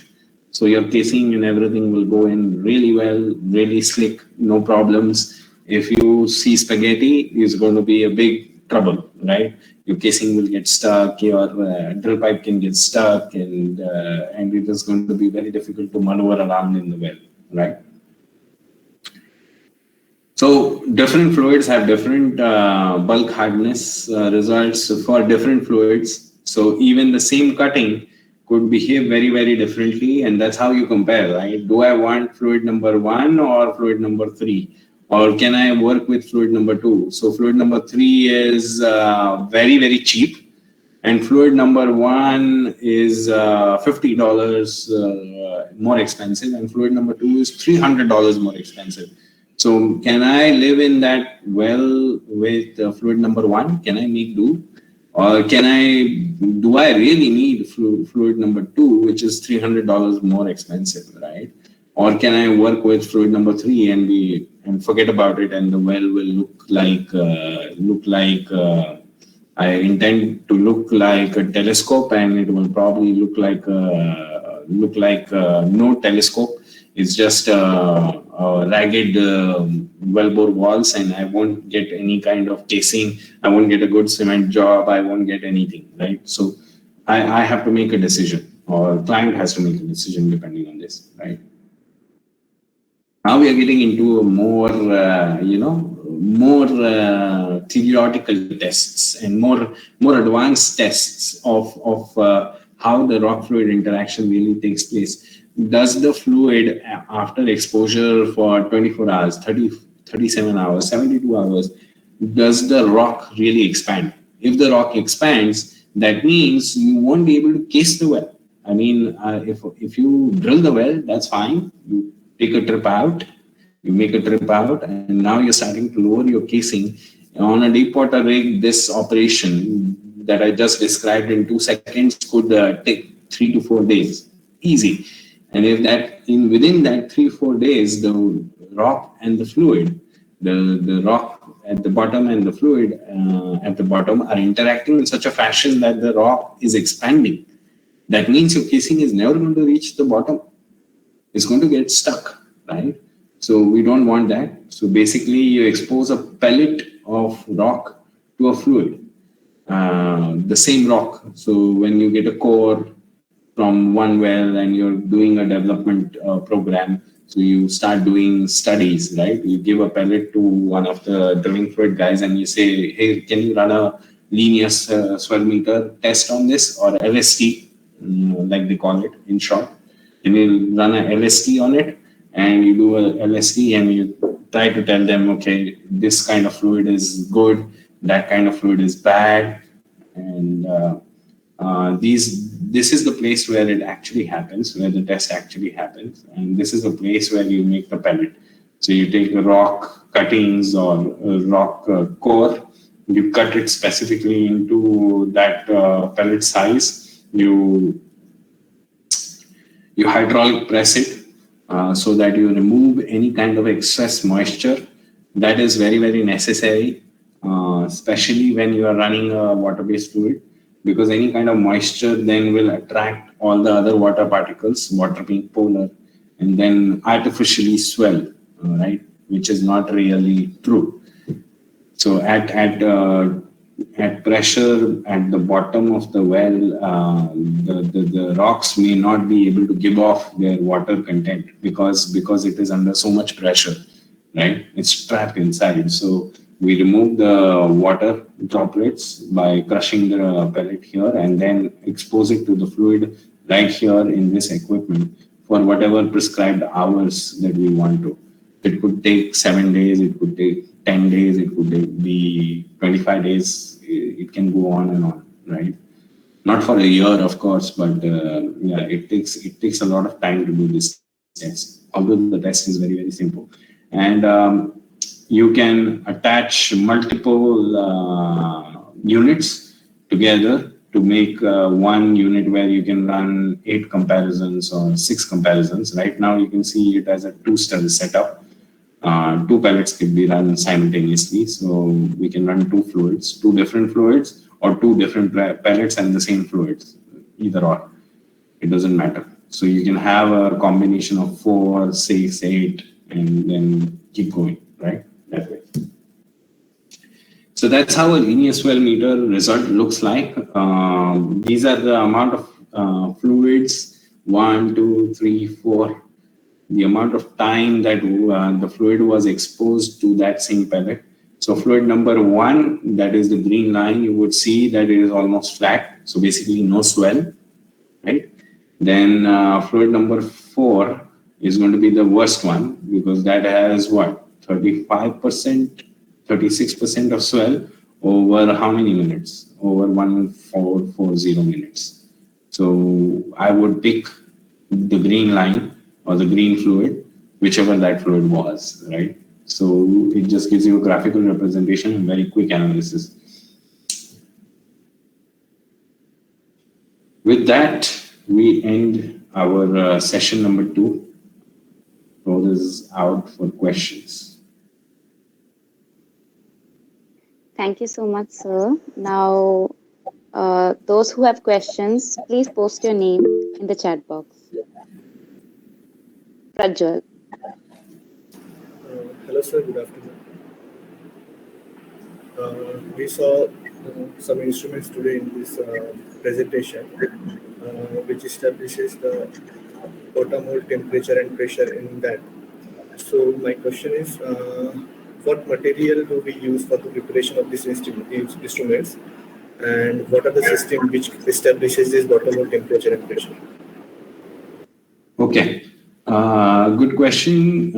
S2: So your casing and everything will go in really well, really slick, no problems. If you see spaghetti, it's going to be a big trouble, right? Your casing will get stuck, your drill pipe can get stuck, and it is going to be very difficult to maneuver around in the well, right? So different fluids have different bulk hardness results for different fluids. So even the same cutting could behave very, very differently, and that's how you compare, right? Do I want fluid number 1 or fluid number 3? Or can I work with fluid number 2? So fluid number 3 is very, very cheap.
S3: And fluid number 1 is $50 more expensive, and fluid number 2 is $300 more expensive. So can I live in that well with fluid number 1? Can I make do? Or do I really need fluid number 2, which is $300 more expensive, right? Or can I work with fluid number 3 and forget about it, and the well will look like I intend to look like a telescope, and it will probably look like no telescope. It's just ragged wellbore walls, and I won't get any kind of casing. I won't get a good cement job. I won't get anything, right? So I have to make a decision, or client has to make a decision depending on this, right? Now we are getting into more, theoretical tests and more advanced tests of how the rock fluid interaction really takes place. Does the fluid, after exposure for 24 hours, 37 hours, 72 hours, does the rock really expand? If the rock expands, that means you won't be able to case the well. I mean, if you drill the well, that's fine. You take a trip out, you make a trip out, and now you're starting to lower your casing. On a deep water rig, this operation that I just described in 2 seconds could take 3 to 4 days, easy. And if within that 3-4 days, the rock and the fluid, the rock at the bottom and the fluid at the bottom are interacting in such a fashion that the rock is expanding, that means your casing is never going to reach the bottom. It's going to get stuck, right? So we don't want that. So basically, you expose a pellet of rock to a fluid, the same rock. So when you get a core from one well and you're doing a development program, so you start doing studies, right? You give a pellet to one of the drilling fluid guys and you say, hey, can you run a linear swell meter test on this, or LST, like they call it in short? Can you run a LST on it? And you do a LST and you try to tell them, okay, this kind of fluid is good, that kind of fluid is bad. And this is the place where it actually happens, where the test actually happens. And this is the place where you make the pellet. So you take the rock cuttings or a rock core, you cut it specifically into that pellet size. You hydraulic press it so that you remove any kind of excess moisture. That is very, very necessary, especially when you are running a water-based fluid, because any kind of moisture then will attract all the other water particles, water being polar, and then artificially swell, right? Which is not really true. So at pressure at the bottom of the well, the rocks may not be able to give off their water content because it is under so much pressure, right? It's trapped inside. So we remove the water droplets by crushing the pellet here and then expose it to the fluid right here in this equipment for whatever prescribed hours that we want to. It could take 7 days, it could take 10 days, it could be 25 days, it can go on and on, right? Not for a year, of course, but yeah, it takes a lot of time to do this test, although the test is very, very simple. And you can attach multiple units together to make one unit where you can run 8 comparisons or 6 comparisons. Right now, you can see it as a 2-step setup. 2 pellets can be run simultaneously. So we can run 2 fluids, 2 different fluids, or 2 different pellets and the same fluids, either or. It doesn't matter. So you can have a combination of 4, 6, 8, and then keep going, right? That way. So that's how a linear swell meter result looks like. These are the amount of fluids, 1, 2, 3, 4. The amount of time that the fluid was exposed to that same pellet. So fluid number 1, that is the green line, you would see that it is almost flat. So basically no swell, right? Then fluid number 4 is going to be the worst one because that has what? 35%, 36% of swell over how many minutes? over 1440 minutes. So I would pick the green line or the green fluid, whichever that fluid was, right? So it just gives you a graphical representation and very quick analysis. With that, we end our session number 2. Throw this out for questions.
S1: Thank you so much, sir. Now, those who have questions, please post your name in the chat box. Prajwal.
S4: Hello, sir. Good afternoon. We saw some instruments today in this presentation, which establishes the bottom hole temperature and pressure in that. So my question is, what material do we use for the preparation of these instruments, and what are the systems which establishes this bottom hole temperature and pressure?
S3: Okay, good question.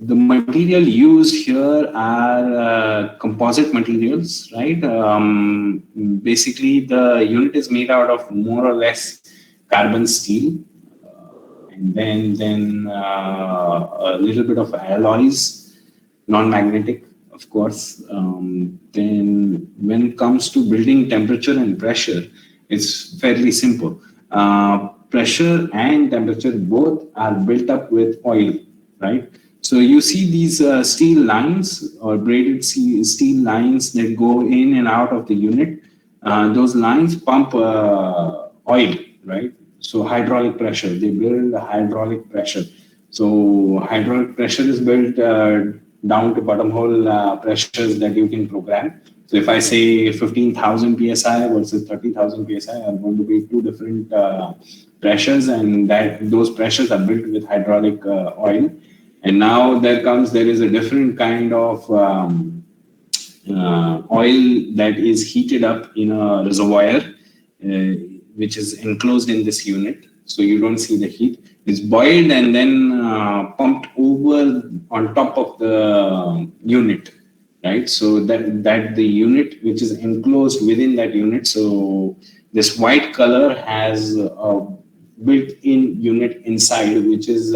S3: The material used here are composite materials, right? Basically, the unit is made out of more or less carbon steel, and then a little bit of alloys, non-magnetic, of course. Then when it comes to building temperature and pressure, it's fairly simple. Pressure and temperature both are built up with oil, right? So you see these steel lines or braided steel lines that go in and out of the unit. Those lines pump oil, right? So hydraulic pressure, they build hydraulic pressure. So hydraulic pressure is built down to bottom hole pressures that you can program. So if I say 15,000 psi versus 30,000 psi, I'm going to be two different pressures, and those pressures are built with hydraulic oil. And now there is a different kind of oil that is heated up in a reservoir, which is enclosed in this unit. So you don't see the heat. It's boiled and then pumped over on top of the unit, right? So that the unit which is enclosed within that unit. So this white color has a built-in unit inside, which is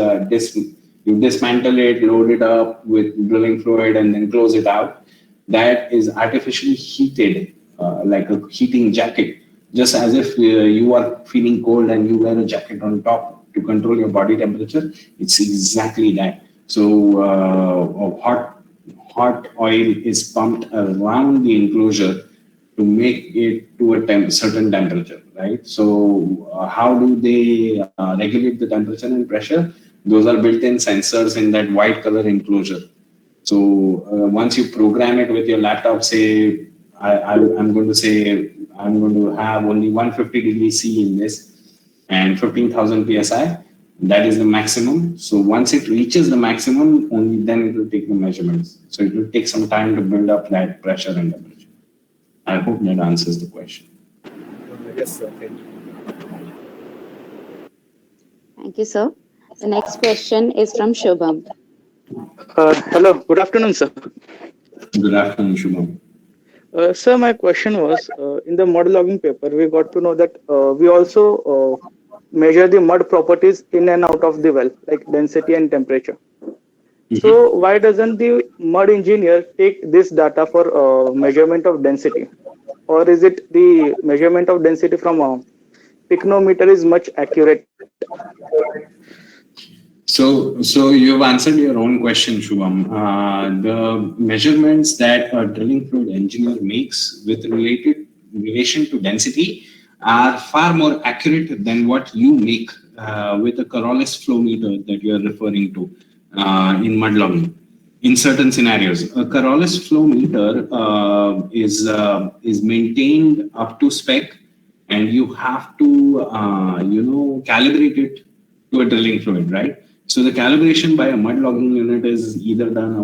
S3: you dismantle it, load it up with drilling fluid, and then close it out. That is artificially heated, like a heating jacket, just as if you are feeling cold and you wear a jacket on top to control your body temperature. It's exactly that. So hot oil is pumped around the enclosure to make it to a certain temperature, right? So how do they regulate the temperature and pressure? Those are built-in sensors in that white color enclosure. So once you program it with your laptop, say, I'm going to have only 150 degrees C in this and 15,000 psi. That is the maximum. So once it reaches the maximum, only then it will take the measurements. So it will take some time to build up that pressure and temperature. I hope that answers the question.
S4: Yes, sir. Thank you.
S1: Thank you, sir. The next question is from Shubham.
S5: Hello, good afternoon, sir.
S3: Good afternoon, Shubham.
S5: Sir, my question was, in the mud logging paper, we got to know that we also measure the mud properties in and out of the well, like density and temperature. Mm-hmm. So why doesn't the mud engineer take this data for measurement of density? Or is it the measurement of density from a pycnometer is much accurate?
S3: So you've answered your own question, Shubham. The measurements that a drilling fluid engineer makes with relation to density are far more accurate than what you make with a Coriolis flow meter that you are referring to in mud logging. In certain scenarios, a Coriolis flow meter is maintained up to spec, and you have to calibrate it to a drilling fluid, right? So the calibration by a mud logging unit is either done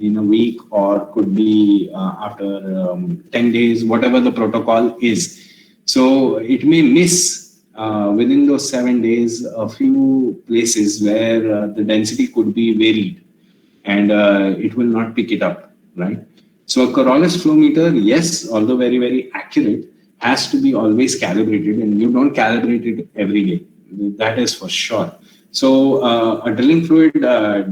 S3: in a week or could be after 10 days, whatever the protocol is. So it may miss within those 7 days a few places where the density could be varied, and it will not pick it up, right? So a Coriolis flow meter, yes, although very, very accurate, has to be always calibrated, and you don't calibrate it every day. That is for sure. So a drilling fluid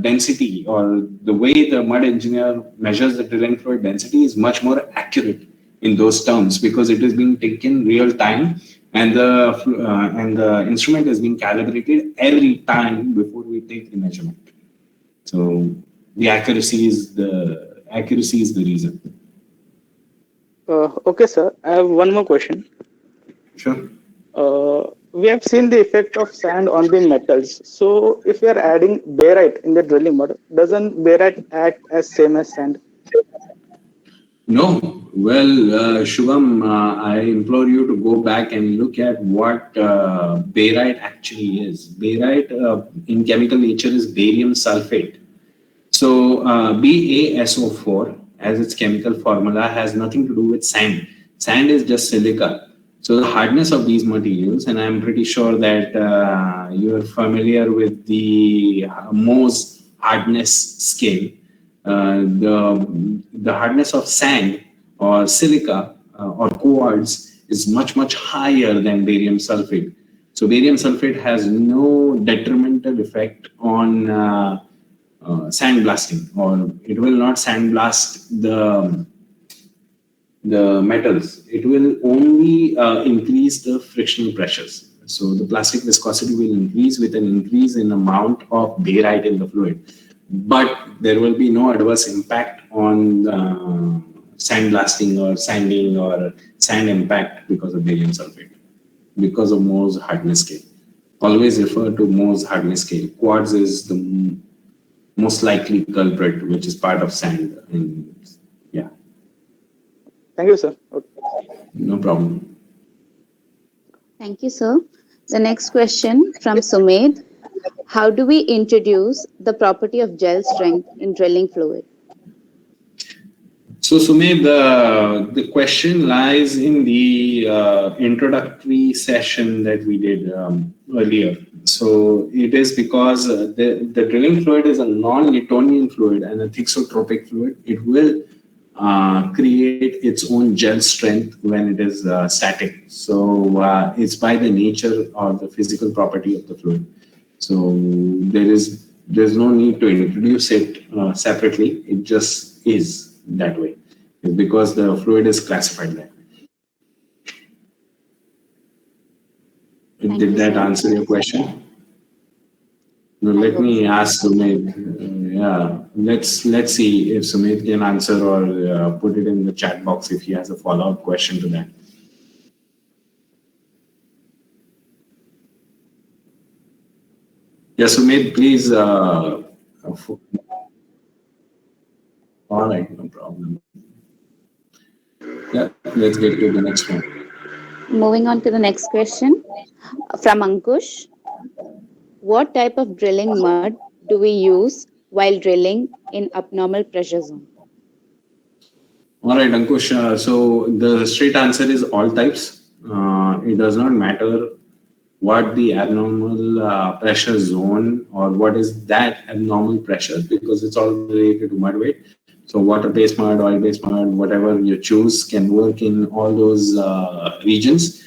S3: density, or the way the mud engineer measures the drilling fluid density, is much more accurate in those terms because it is being taken real time, and the instrument is being calibrated every time before we take the measurement. So the accuracy is the reason.
S5: Okay, sir. I have one more question.
S3: Sure.
S5: We have seen the effect of sand on the metals. So if we are adding barite in the drilling mud, doesn't barite act as same as sand?
S3: No. Well, Shubham, I implore you to go back and look at what barite actually is. Barite in chemical nature is barium sulfate. So BaSO4, as its chemical formula, has nothing to do with sand. Sand is just silica. So the hardness of these materials, and I'm pretty sure that you're familiar with the Mohs hardness scale. The hardness of sand or silica or quartz is much, much higher than barium sulfate. So barium sulfate has no detrimental effect on sandblasting, or it will not sandblast the metals. It will only increase the frictional pressures. So the plastic viscosity will increase with an increase in amount of barite in the fluid. But there will be no adverse impact on sandblasting or sanding or sand impact because of barium sulfate, because of Mohs hardness scale. Always refer to Mohs hardness scale. Quartz is the most likely culprit, which is part of sand. And yeah.
S5: Thank you, sir. Okay.
S3: No problem.
S1: Thank you, sir. The next question from Sumedh. How do we introduce the property of gel strength in drilling fluid?
S3: So Sumedh, the question lies in the introductory session that we did earlier. So it is because the drilling fluid is a non-Newtonian fluid and a thixotropic fluid. It will create its own gel strength when it is static. So it's by the nature or the physical property of the fluid. So there's no need to introduce it separately. It just is that way. It's because the fluid is classified that way. Did that answer your question? No, let me ask Sumedh. Let's see if Sumedh can answer, or put it in the chat box if he has a follow-up question to that. Yeah, Sumedh, please. All right, no problem. Yeah, let's get to the next one.
S1: Moving on to the next question from Ankush. What type of drilling mud do we use while drilling in abnormal pressure zone?
S3: All right, Ankush. So the straight answer is all types. It does not matter what the abnormal pressure zone or what is that abnormal pressure, because it's all related to mud weight. So water-based mud, oil-based mud, whatever you choose can work in all those regions.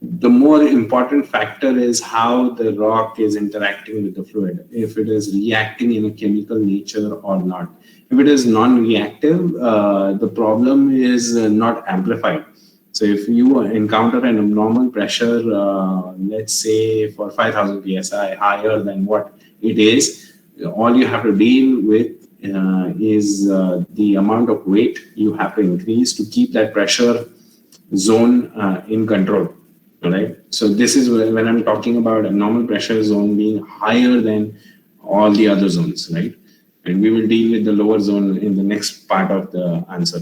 S3: The more important factor is how the rock is interacting with the fluid, if it is reacting in a chemical nature or not. If it is non-reactive, the problem is not amplified. So if you encounter an abnormal pressure, let's say for 5,000 psi higher than what it is, all you have to deal with is the amount of weight you have to increase to keep that pressure zone in control. All right. So this is when I'm talking about a normal pressure zone being higher than all the other zones, right? And we will deal with the lower zone in the next part of the answer.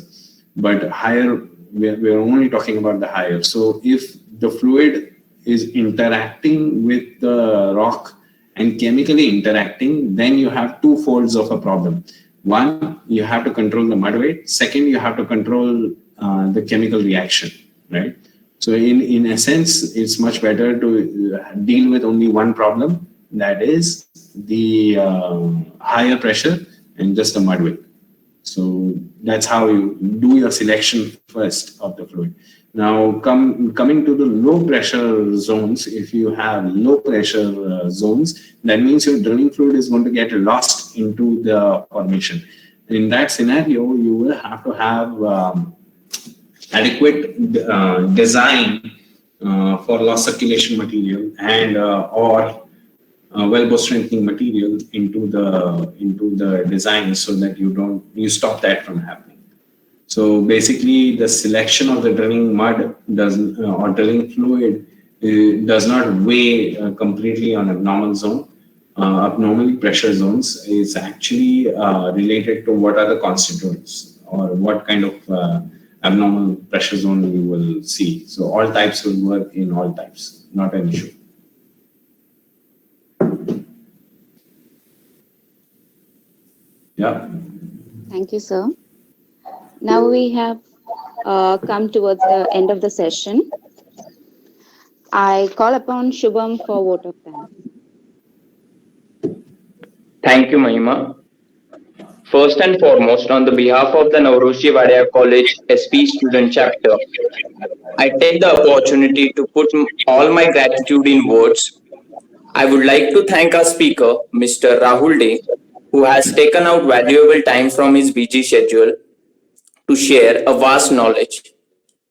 S3: But higher, we're only talking about the higher. So if the fluid is interacting with the rock and chemically interacting, then you have two folds of a problem. One, you have to control the mud weight. Second, you have to control the chemical reaction, right? So in a sense, it's much better to deal with only one problem, that is the higher pressure and just the mud weight. So that's how you do your selection first of the fluid. Now, coming to the low pressure zones, if you have low pressure zones, that means your drilling fluid is going to get lost into the formation. In that scenario, you will have to have adequate design for loss circulation material and or wellbore strengthening material into the design so that you stop that from happening. So basically, the selection of the drilling mud or drilling fluid does not weigh completely on abnormal zone. Abnormally pressure zones is actually related to what are the constituents or what kind of abnormal pressure zone you will see. So all types will work in all types, not an issue. Yeah.
S1: Thank you, sir. Now we have come towards the end of the session. I call upon Shubham for vote of thanks.
S6: Thank you, Mahima. First and foremost, on the behalf of the Navroji Wadia College SP student chapter, I take the opportunity to put all my gratitude in words. I would like to thank our speaker, Mr. Rahul Dey, who has taken out valuable time from his busy schedule to share a vast knowledge.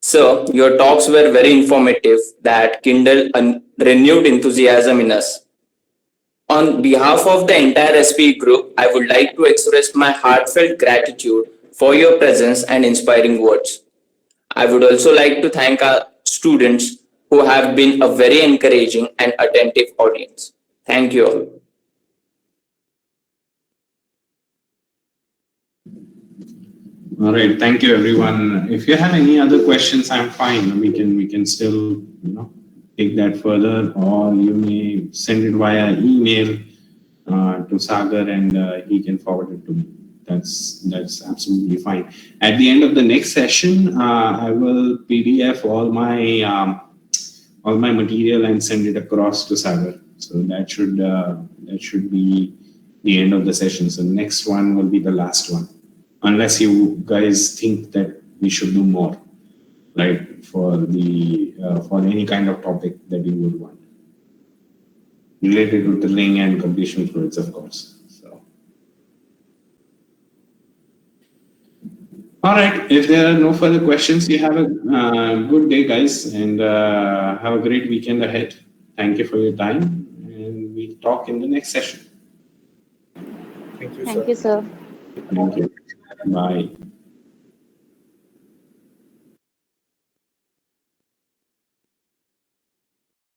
S6: Sir, your talks were very informative that kindled a renewed enthusiasm in us. On behalf of the entire SP group, I would like to express my heartfelt gratitude for your presence and inspiring words. I would also like to thank our students who have been a very encouraging and attentive audience. Thank you all.
S3: All right, thank you, everyone. If you have any other questions, I'm fine. We can still take that further, or you may send it via email to Sagar, and he can forward it to me. That's absolutely fine. At the end of the next session, I will PDF all my material and send it across to Sagar. So that should be the end of the session. So the next one will be the last one, unless you guys think that we should do more, right? For any kind of topic that you would want related to drilling and completion fluids, of course. So, all right. If there are no further questions, you have a good day, guys, and have a great weekend ahead. Thank you for your time, and we'll talk in the next session.
S4: Thank you, sir.
S1: Thank you, sir.
S3: Thank you. Bye.